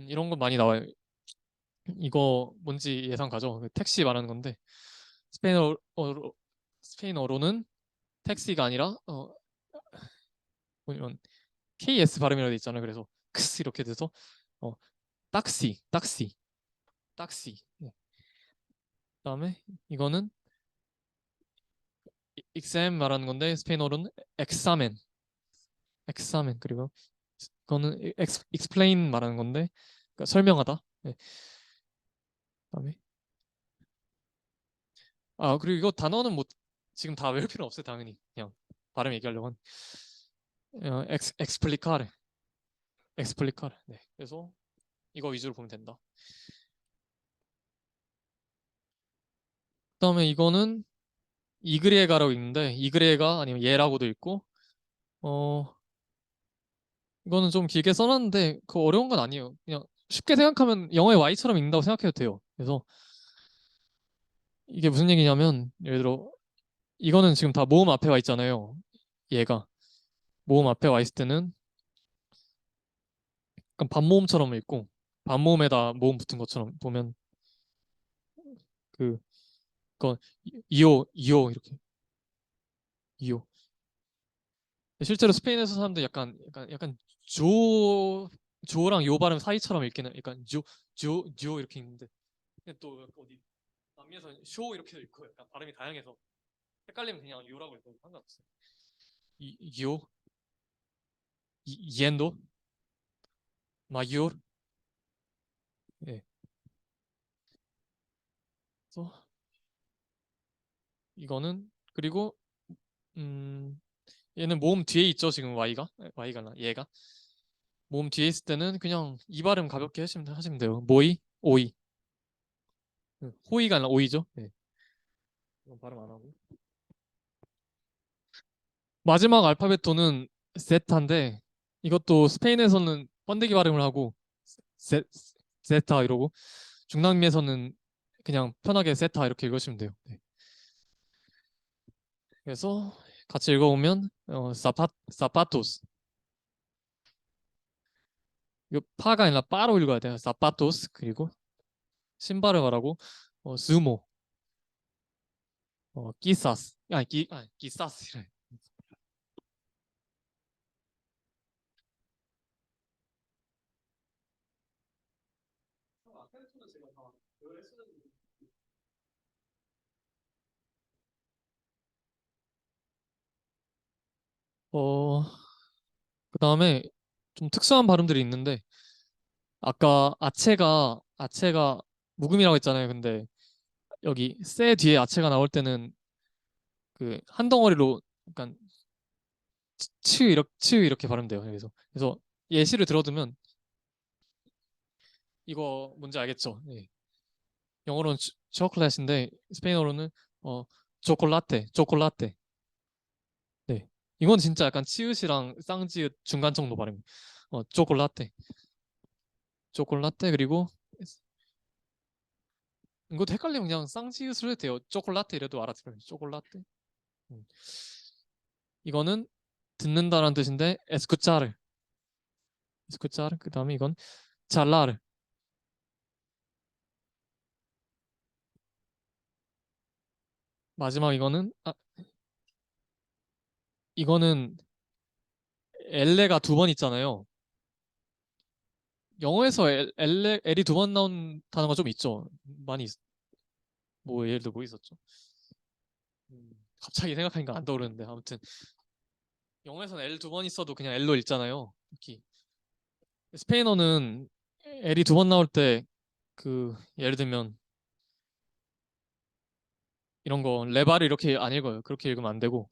이런 건 많이 나와요. 이거 뭔지 예상 가죠? 그 택시 말하는 건데 스페인어로는 택시가 아니라 뭐냐면 KS 발음이라고 돼 있잖아요. 그래서 크스 이렇게 돼서 딱시. 네. 그다음에 이거는 exam 말하는 건데 스페인어로는 examen. 그리고 이거는 explain 말하는 건데 그러니까 설명하다. 네. 그다음에 그리고 이거 단어는 뭐 지금 다 외울 필요 없어요. 당연히 그냥 발음 얘기하려고 한 explicar. 네. 그래서 이거 위주로 보면 된다. 그다음에 이거는 이그리에가라고 읽는데 이그리에가 아니면 예라고도 읽고 이거는 좀 길게 써놨는데 그 어려운 건 아니에요. 그냥 쉽게 생각하면 영어의 Y처럼 읽는다고 생각해도 돼요. 그래서 이게 무슨 얘기냐면 예를 들어 이거는 지금 다 모음 앞에 와 있잖아요. 얘가 모음 앞에 와 있을 때는 약간 반모음처럼 읽고 반모음에다 모음 붙은 것처럼 보면 그건 이오 이렇게 이오. 실제로 스페인에서 사람들 약간 조랑 요 발음 사이처럼 읽기는 약간 조 이렇게 읽는데 또 어디 남미에서 쇼 이렇게 읽고 약간 발음이 다양해서 헷갈리면 그냥 요라고 읽어도 상관없어요. 요 이엔도 마요르. 예. 그래서 이거는 그리고 얘는 모음 뒤에 있죠. 지금 Y가 나 얘가 모음 뒤에 있을 때는 그냥 이 발음 가볍게 하시면 돼요. 모이 오이. 호이가 아니라 오이죠. 네. 이건 발음 안 하고 마지막 알파벳도는 세타인데 이것도 스페인에서는 번데기 발음을 하고 세타 이러고 중남미에서는 그냥 편하게 세타 이렇게 읽으시면 돼요. 네. 그래서 같이 읽어보면 사파토스. 이거 파가 아니라 빠로 읽어야 돼요. 사파토스. 그리고 신발을 말하고 스모, 끼사스. 끼사스래. 그 다음에 좀 특수한 발음들이 있는데 아까 아체가 묵음이라고 했잖아요. 근데 여기 세 뒤에 아체가 나올 때는 그 한 덩어리로 약간 츠 이렇게 발음돼요. 그래서 예시를 들어두면 이거 뭔지 알겠죠? 네. 영어로는 초콜릿인데 스페인어로는 초콜라테. 네. 이건 진짜 약간 치읓이랑 쌍지읒 중간 정도 발음. 초콜라테. 그리고 이것도 헷갈리면 그냥 쌍지읒을 해도 돼요. 초콜라테 이래도 알아들어요. 초콜라테. 이거는 듣는다라는 뜻인데 escuchar. escuchar. 그 다음에 이건 charlar. 마지막 이거는 엘레가 두 번 있잖아요. 영어에서 엘이 두 번 나온 단어가 좀 있죠. 많이 뭐 예를 들어 뭐 있었죠? 갑자기 생각하니까 안 떠오르는데 아무튼 영어에서는 L 두 번 있어도 그냥 L로 읽잖아요. 특히 스페인어는 L이 두 번 나올 때 그 예를 들면 이런 거 레바르 이렇게 안 읽어요. 그렇게 읽으면 안 되고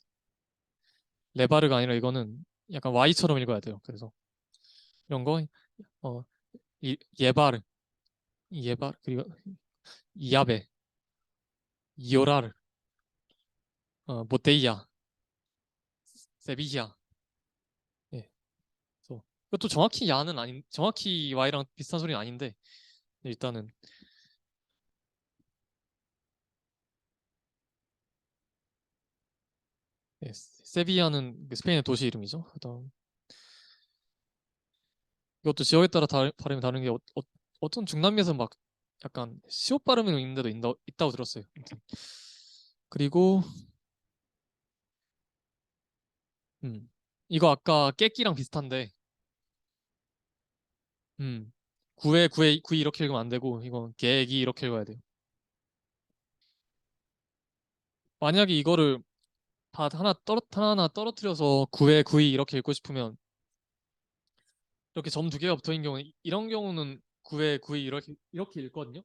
레바르가 아니라 이거는 약간 Y처럼 읽어야 돼요. 그래서 이런 거 예바르 그리고 이아베 이오라르 보테이야 세비야. 예. 그래서 이것도 정확히 야는 아닌 정확히 Y랑 비슷한 소리는 아닌데 일단은 예, 세비야는 그 스페인의 도시 이름이죠. 그다음 이것도 지역에 따라 발음이 다른 게 어떤 중남미에서 막 약간 시옷 발음으로 읽는 데도 있다고 들었어요. 아무튼. 그리고 이거 아까 깨끼랑 비슷한데 구이 이렇게 읽으면 안 되고 이건 깨기 이렇게 읽어야 돼요. 만약에 이거를 다 하나하나 떨어뜨려서 구이 이렇게 읽고 싶으면 이렇게 점 두 개가 붙어 있는 경우는 이런 경우는 구이 이렇게 읽거든요.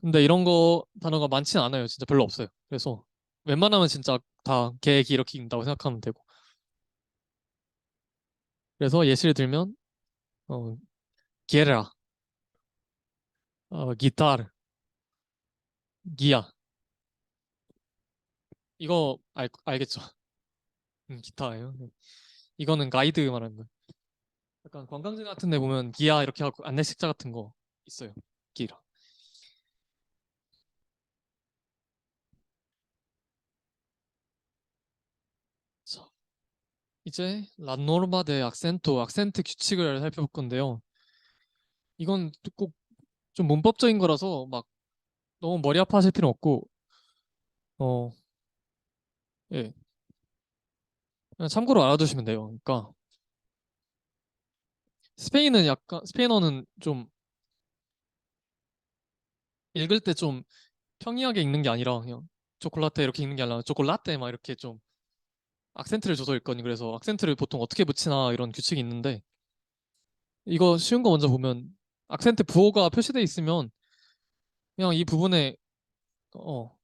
근데 이런 거 단어가 많지는 않아요. 진짜 별로 없어요. 그래서 웬만하면 진짜 다 계획이 이렇게 읽는다고 생각하면 되고. 그래서 예시를 들면 게라, 기타르, 기아. 이거 알겠죠? 기타예요. 네. 이거는 가이드 말하는 거예요. 약간 관광지 같은 데 보면 기아 이렇게 하고 안내 책자 같은 거 있어요. 기라. 자, 이제 라 노르마 데 악센토, 악센트 규칙을 살펴볼 건데요. 이건 꼭 좀 문법적인 거라서 막 너무 머리 아파하실 필요 없고 예. 그냥 참고로 알아두시면 돼요. 그러니까 스페인어는 좀 읽을 때 좀 평이하게 읽는 게 아니라 그냥 초콜라테 이렇게 읽는 게 아니라 초콜라떼 막 이렇게 좀 악센트를 줘서 읽거든요. 그래서 악센트를 보통 어떻게 붙이나 이런 규칙이 있는데 이거 쉬운 거 먼저 보면 악센트 부호가 표시돼 있으면 그냥 이 부분에 어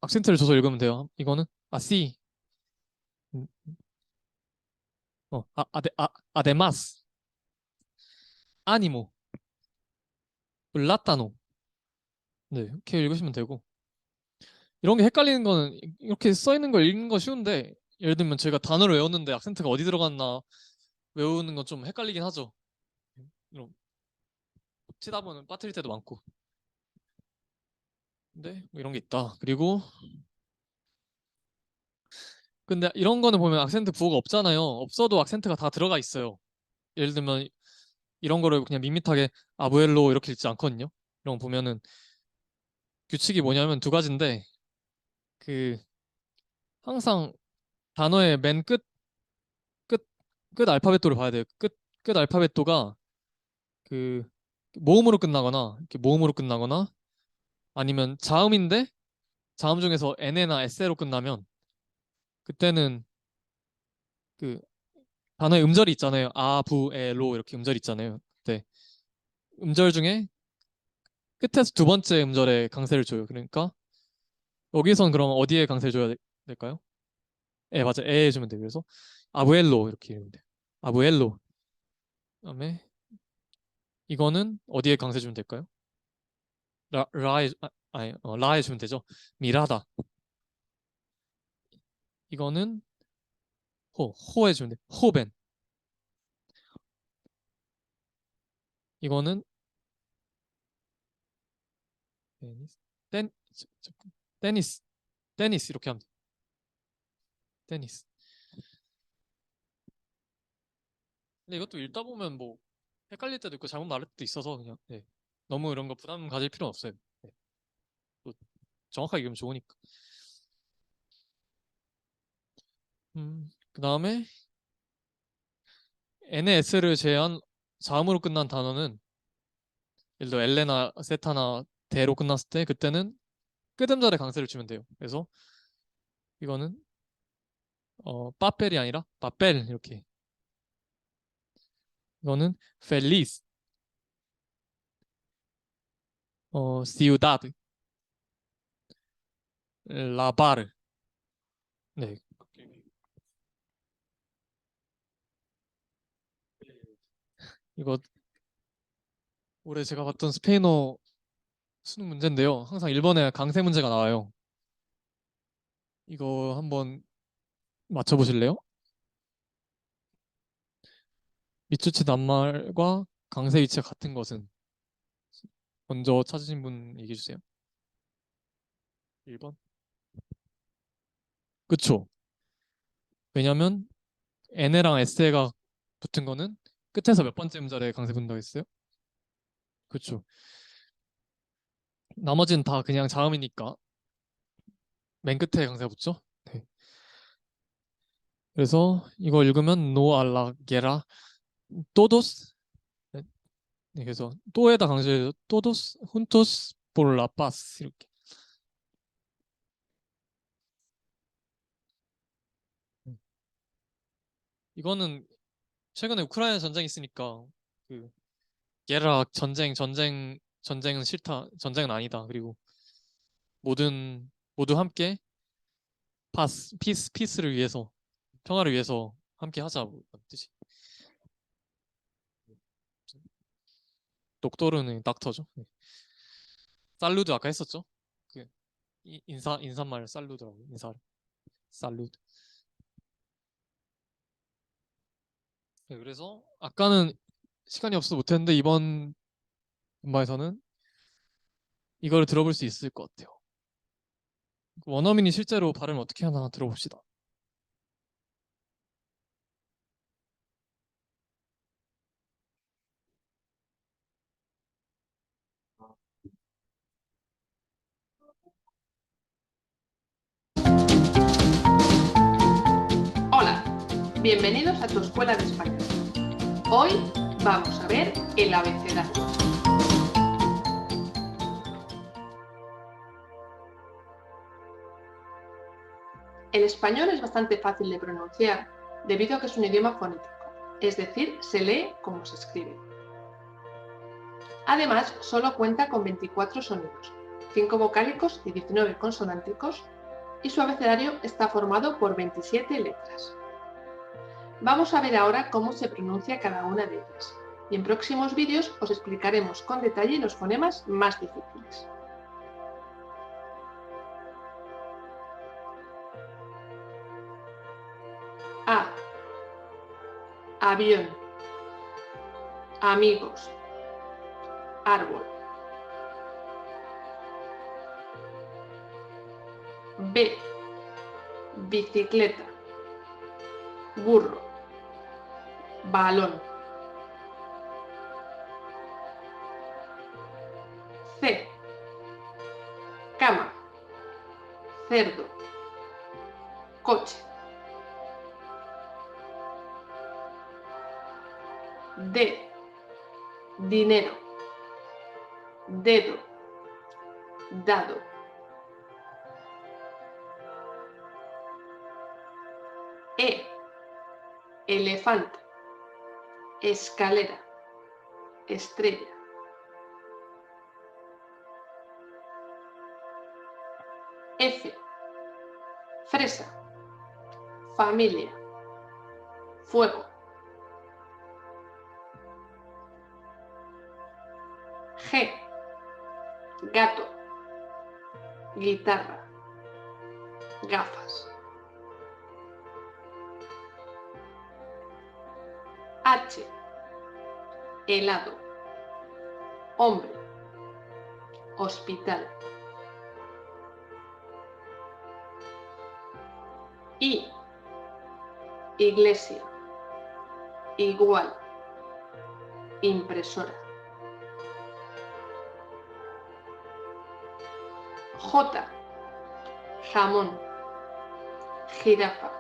악센트를 줘서 읽으면 돼요. 이거는 아시 아데마스 아니모 플라타노 네 이렇게 읽으시면 되고 이런 게 헷갈리는 거는 이렇게 써 있는 걸 읽는 거 쉬운데 예를 들면 제가 단어를 외웠는데 악센트가 어디 들어갔나 외우는 건 좀 헷갈리긴 하죠. 이런 치다 보면 빠뜨릴 때도 많고. 근데 뭐 이런 게 있다. 그리고 근데 이런 거는 보면 악센트 부호가 없잖아요. 없어도 악센트가 다 들어가 있어요. 예를 들면 이런 거를 그냥 밋밋하게 아부엘로 이렇게 읽지 않거든요. 이런 거 보면은 규칙이 뭐냐면 두 가지인데 그 항상 단어의 맨 끝, 끝 알파벳도를 봐야 돼요. 끝 알파벳도가 그 모음으로 끝나거나 이렇게 모음으로 끝나거나 아니면 자음인데 자음 중에서 n에나 s로 끝나면 그때는 그 단어의 음절이 있잖아요. 아, 부, 에, 로 이렇게 음절이 있잖아요. 네. 음절 중에 끝에서 두 번째 음절에 강세를 줘요. 그러니까 여기선 그럼 어디에 강세를 줘야 될까요? 에, 맞아. 에에 주면 돼요. 그래서 아부엘로 이렇게 읽으면 돼요. 아부엘로. 그다음에 이거는 어디에 강세 주면 될까요? 라에 주면 되죠. 미라다. 이거는 호에 주면 돼요. 호벤. 이거는 테니스, 테니스 이렇게 하면 돼. 테니스. 근데 이것도 읽다 보면 뭐 헷갈릴 때도 있고 잘못 말할 때도 있어서 그냥 너무 이런 거 부담 가질 필요는 없어요. 또 정확하게 읽으면 좋으니까. 그 다음에 N의 S를 제한 자음으로 끝난 단어는 예를 들어 엘레나 세타나 대로 끝났을 때 그때는 끄듬자리 강세를 주면 돼요. 그래서 이거는 빠펠이 아니라 빠펠 이렇게. 이거는 feliz, ciudad, lavar. 네. 이거 올해 제가 봤던 스페인어 수능 문제인데요. 항상 1번에 강세 문제가 나와요. 이거 한번 맞춰보실래요? 밑줄치 낱말과 강세 위치가 같은 것은? 먼저 찾으신 분 얘기해 주세요. 1번. 그쵸? 왜냐면 N에랑 S가 붙은 거는 끝에서 몇 번째 음절에 강세 붙는다고 했어요? 그쵸? 나머지는 다 그냥 자음이니까 맨 끝에 강세가 붙죠? 네. 그래서 이거 읽으면 no a la guerra todos. 네, 그래서 또에다 강조해서 todos juntos por la paz 이렇게. 이거는 최근에 우크라이나 전쟁 있으니까 그 게라 전쟁은 싫다, 전쟁은 아니다. 그리고 모두 함께 피스를 위해서, 평화를 위해서 함께 하자 뭐 이런 뜻이. 독도르는 닥터죠. 네. 살루드 아까 했었죠. 그 인사말 살루드라고 인사를 살루드. 네, 그래서 아까는 시간이 없어서 못했는데 이번 분바에서는 이거를 들어볼 수 있을 것 같아요. 원어민이 실제로 발음 어떻게 하나 들어봅시다. Hola, bienvenidos a tu escuela de español. Hoy vamos a ver el abecedario. El español es bastante fácil de pronunciar debido a que es un idioma fonético, es decir, se lee como se escribe. Además, solo cuenta con 24 sonidos, 5 vocálicos y 19 consonánticos, y su abecedario está formado por 27 letras. Vamos a ver ahora cómo se pronuncia cada una de ellas, y en próximos vídeos os explicaremos con detalle los fonemas más difíciles. A. Avión. Amigos. Árbol. B. Bicicleta. Burro. Balón. C. Cama. Cerdo. Coche. D. Dinero. Dedo. Dado. E. Elefante. Escalera. Estrella. F. Fresa. Familia. Fuego. G. Gato. Guitarra. Gafas. H. Helado. Hombre. hospital. I, iglesia. Igual, impresora. J, jamón. Jirafa.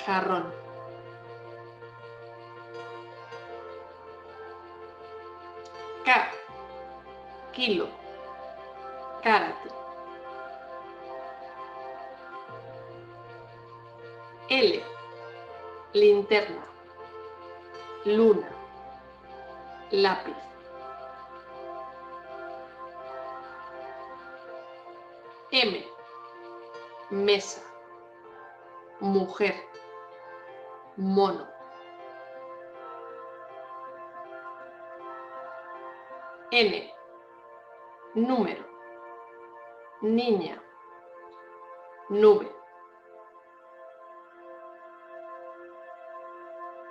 Jarrón. K, kilo. Karate. L, linterna. Luna. Lápiz. M, mesa. Mujer. Mono. N, número. Niña. Nube.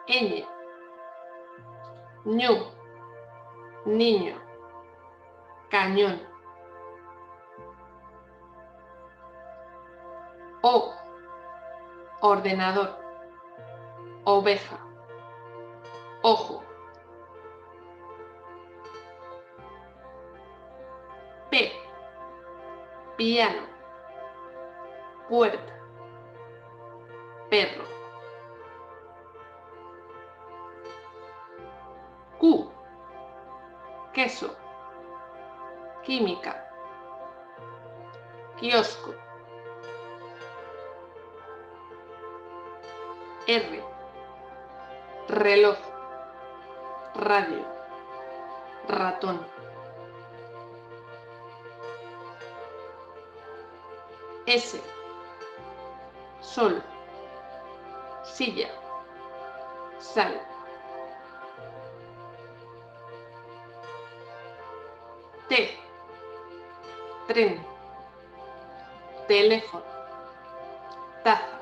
Ñ, ñu. Niño. Cañón. O, ordenador. Oveja. Ojo. P, piano. Puerta. Perro. Q, queso. Química. Kiosco. R, reloj. Radio. Ratón. S, sol. Silla. Sal. T, tren. Teléfono. Taza.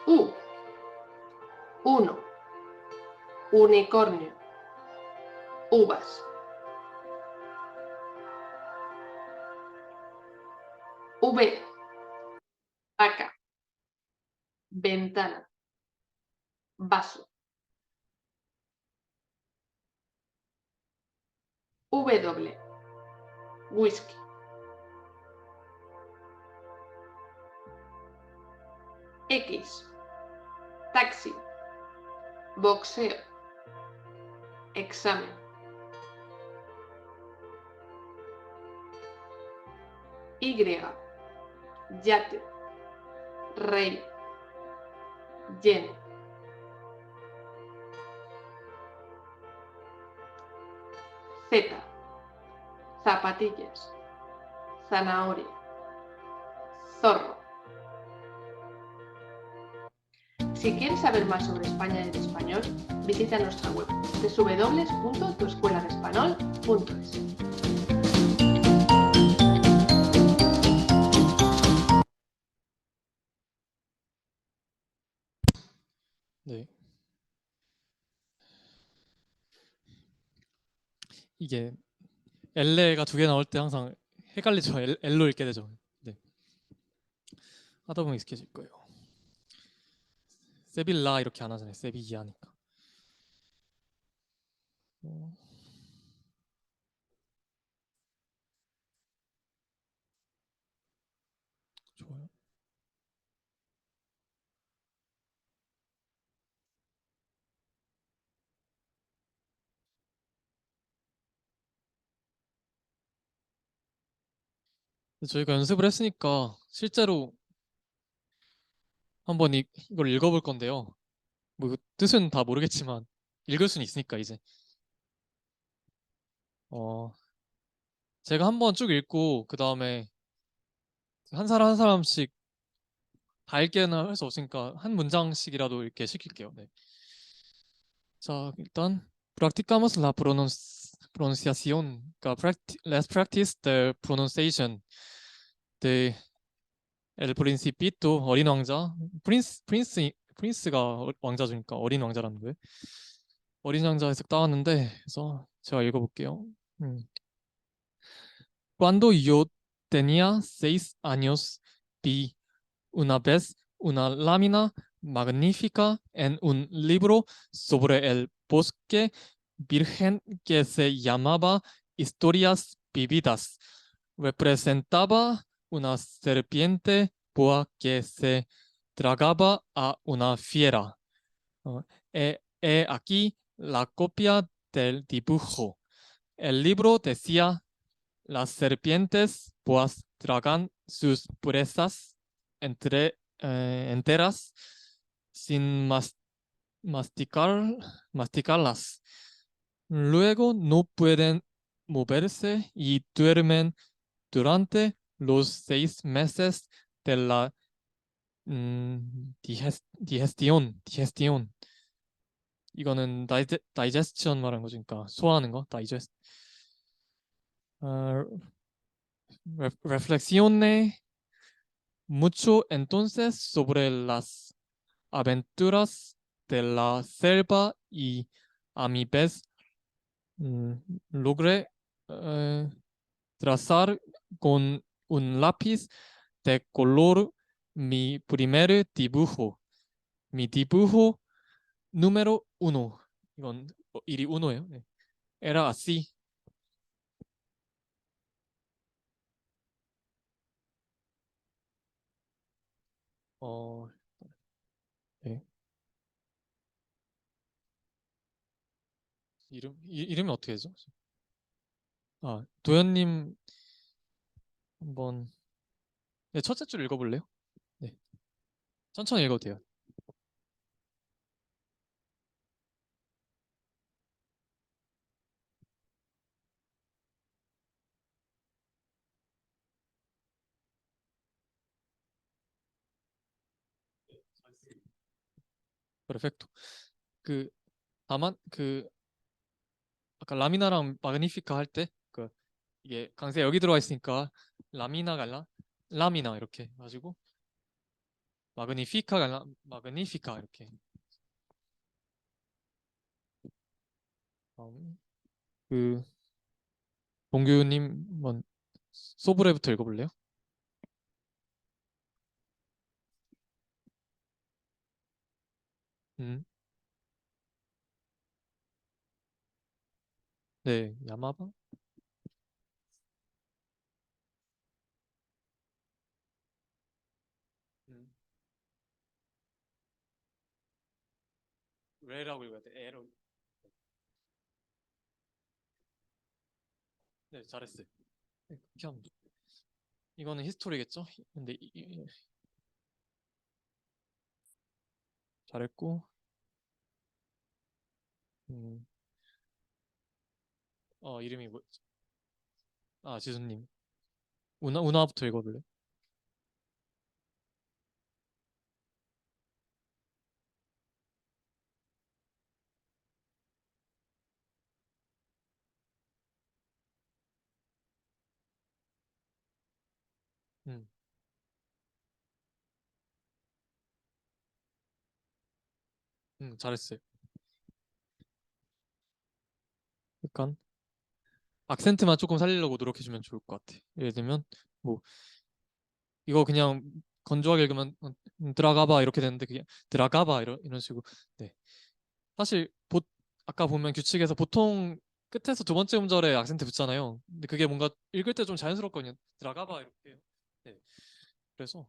U, uno. Unicornio. Uvas. V, vaca. Ventana. Vaso. W, whisky. X, taxi. Boxeo. Examen. Y, yate. Rey. Yen. Z, zapatillas. Zanahoria. Zorro. Si quieres saber más sobre España en español, visita nuestra web www.tuescueladeespanol.es. 네. 이게 엘레가 두 개 나올 때 항상 헷갈리죠. 엘로 읽게 되죠. 네. 하다 보면 익숙해질 거예요. 세빌라 이렇게 안 하잖아요. 세비야 하니까. 좋아요. 저희가 연습을 했으니까 실제로 한번 이걸 읽어볼 건데요. 뭐 뜻은 다 모르겠지만 읽을 수는 있으니까 이제 제가 한번 쭉 읽고 그 다음에 한 사람 한 사람씩 다 읽게는 할 수 없으니까 한 문장씩이라도 이렇게 시킬게요. 네. 자, 일단 practicamos la pronunciación. 그러니까 let's practice the pronunciation. The El Principito, 어린 왕자. 프린스가 왕자주니까 어린 왕자라는 거예요. 어린 양자 해석 따왔는데 그래서 제가 읽어볼게요. Cuando yo tenía 6 años, vi una vez una lámina magnífica en un libro sobre el bosque virgen que se llamaba Historias Vividas. Representaba una serpiente boa que se tragaba a una fiera. He aquí la copia del dibujo. El libro decía: las serpientes pues tragan sus presas enteras sin masticarlas. Luego no pueden moverse y duermen durante los 6 meses de la digestión. 이거는 다이제스션 말하는 거죠. 그러니까 소화하는 거, 다이제스트. Reflexione mucho entonces sobre las aventuras de la selva y a mi vez logré trazar con un lápiz de color mi primer dibujo. Mi dibujo número 1. 이건 일이 1예요. Era así. 네. 이름이 어떻게 되죠? 도현님 한번 첫째 줄 읽어볼래요? 네. 천천히 읽어도 돼요. Perfecto. 다만 아까 라미나랑 마그니피카 할 때 이게 강세 여기 들어가 있으니까 라미나가 아니라 라미나 이렇게 가지고 마그니피카가 아니라 마그니피카 이렇게. 동규님 한번 소브레부터 읽어볼래요? 네, 야마바. 레라고 읽어야 돼. 에로. 네, 잘했어요. 네, 그렇게 하면 돼. 이거는 히스토리겠죠? 근데 잘했고. 이름이 뭐였죠? 지수님. 운하부터 읽어볼래? 잘했어요. 약간 악센트만 조금 살리려고 노력해주면 좋을 것 같아. 예를 들면 뭐 이거 그냥 건조하게 읽으면 들어가봐 이렇게 되는데 그냥 들어가봐 이런 식으로. 네. 사실 아까 보면 규칙에서 보통 끝에서 두 번째 음절에 악센트 붙잖아요. 근데 그게 뭔가 읽을 때 좀 자연스럽거든요. 들어가봐 이렇게. 네. 그래서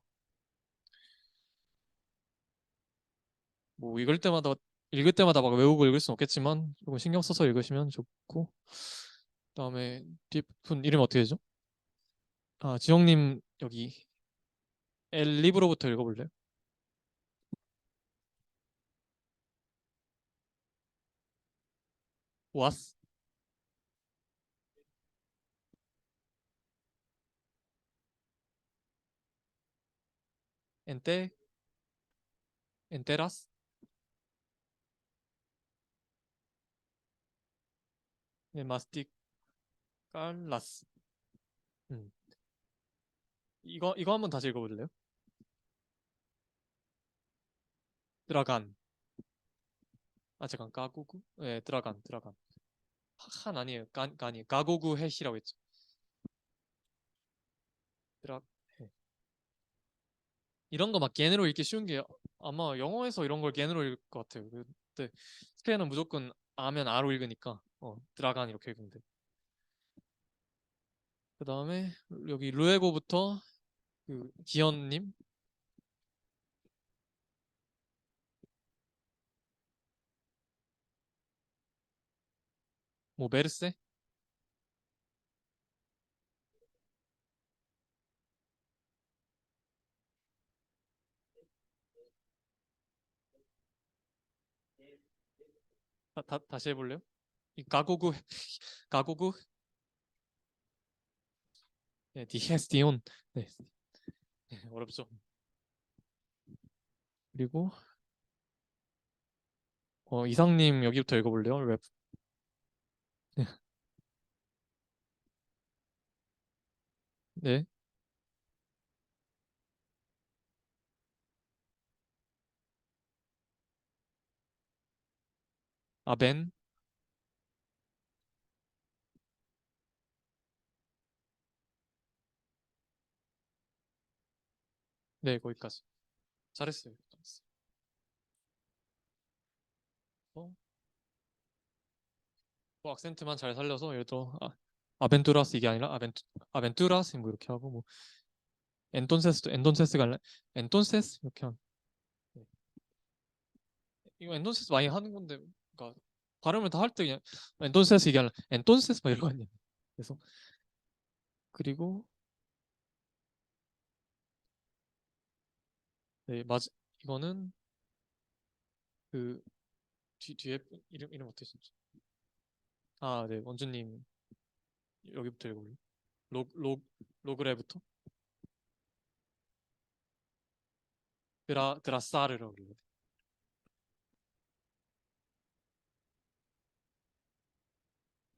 뭐 읽을 때마다 막 외우고 읽을 순 없겠지만 조금 신경 써서 읽으시면 좋고. 그다음에 분 이름 어떻게 되죠? 지영님 여기 엘 리브로부터 읽어볼래요? was enteras masticarlas. 이거 한번 다시 읽어볼래요? 들어간 아 잠깐 가고구? 네, 드라간. 한 아니에요. 간이 가고구 햇이라고 했죠. 드라 해. 이런 거 막 겐으로 읽기 쉬운 게 아마 영어에서 이런 걸 겐으로 읽을 것 같아요. 근데 스페인은 무조건 아면 아로 읽으니까 드라간 이렇게 읽는데. 그 다음에 여기 루에고부터 그 기현님 뭐 메르세 다시 해볼래요? 이 가고구 가고구 네, 디헤스티온 네. 어렵죠. 그리고 이상님 여기부터 읽어볼래요? 랩. 네. 아벤 네 거기까지 잘했어요. 또 악센트만 잘 살려서 예를 들어 아벤투라스 이게 아니라 아벤투라스 뭐 이렇게 하고 뭐 엔톤세스도 엔톤세스가 아니라 엔톤세스 이렇게 하면 네. 이거 엔톤세스 많이 하는 건데 그러니까 발음을 다 할 때 그냥 엔톤세스 이게 아니라 엔톤세스 막 이러고 하냐 그래서 그리고 네 맞 이거는 그 뒤에 이름 어떻게 쓰죠? 네 원주님 여기부터 읽어볼래요? 로그레부터 드라사르라고 읽어요.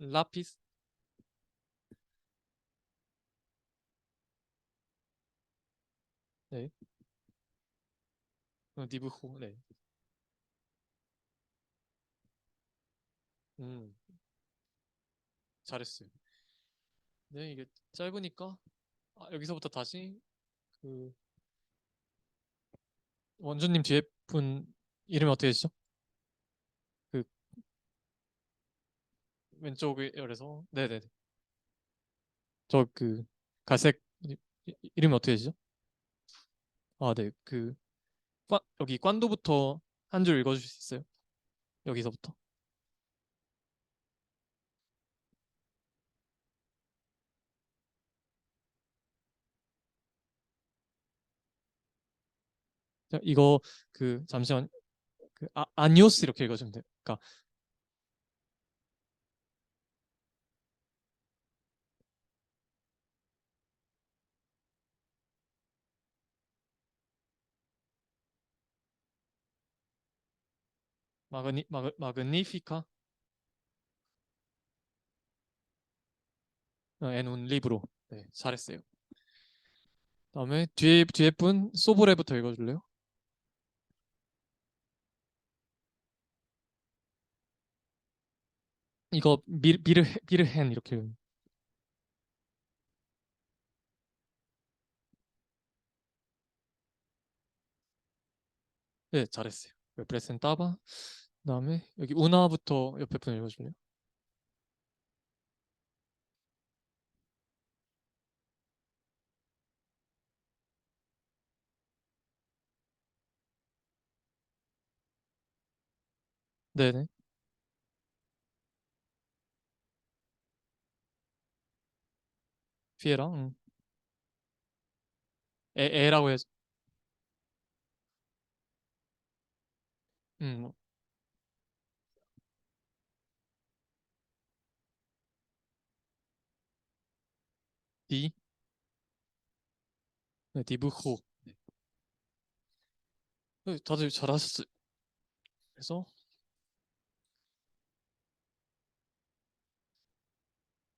라피스 네 디브호 네 잘했어요. 네 이게 짧으니까 여기서부터 다시 그 원주님 뒤에 분 이름이 어떻게 되시죠? 그 왼쪽에 열에서 네네네 저 그 갈색 이름이 어떻게 되시죠? 네 그 여기 관도부터 한 줄 읽어주실 수 있어요? 여기서부터 자, 이거 잠시만 아니오스 이렇게 읽어주면 돼요. 그러니까 마그니피카 엔운 리브로 네 잘했어요. 다음에 뒤에 분 소브레부터 읽어줄래요? 이거 미르헨 이렇게 읽어요. 네 잘했어요. 프레센타바 그다음에 여기 우나부터 옆에 분 읽어줄래요? 네네 피에라 에라고 해야죠. 음, 디 네, 디브호 네, 다들 잘하셨어요. 그래서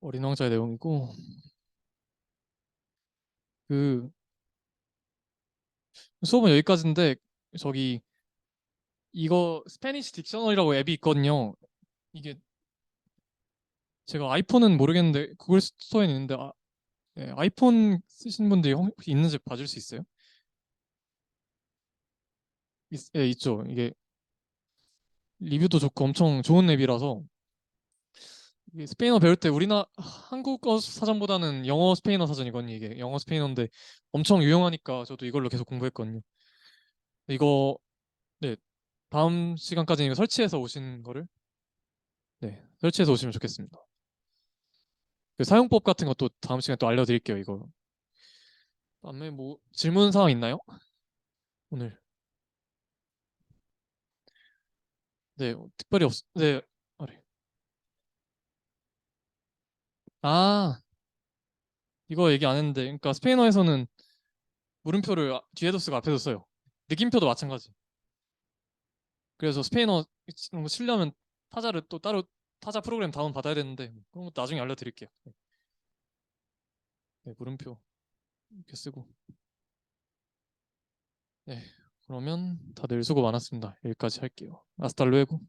어린 왕자의 내용이고 그 수업은 여기까지인데 저기 이거 스페니쉬 딕셔너리라고 앱이 있거든요. 이게 제가 아이폰은 모르겠는데 구글 스토어에 있는데 네, 아이폰 쓰시는 분들이 혹시 있는지 봐줄 수 있어요? 예, 있죠. 이게 리뷰도 좋고 엄청 좋은 앱이라서 이게 스페인어 배울 때 한국어 사전보다는 영어 스페인어 사전이거든요. 이게 영어 스페인어인데 엄청 유용하니까 저도 이걸로 계속 공부했거든요. 이거 네, 다음 시간까지는 이거 설치해서 오신 거를 네, 설치해서 오시면 좋겠습니다. 그 사용법 같은 것도 다음 시간에 또 알려드릴게요. 이거. 다음에 뭐 질문 사항 있나요? 오늘. 네, 특별히 네, 아래. 아, 이거 얘기 안 했는데, 그러니까 스페인어에서는 물음표를 뒤에도 쓰고 앞에도 써요. 느낌표도 마찬가지. 그래서 스페인어 이런 거 치려면 타자를 또 따로 타자 프로그램 다운 받아야 되는데 그런 것도 나중에 알려드릴게요. 네, 물음표 이렇게 쓰고. 네, 그러면 다들 수고 많았습니다. 여기까지 할게요. 아스탈루에고.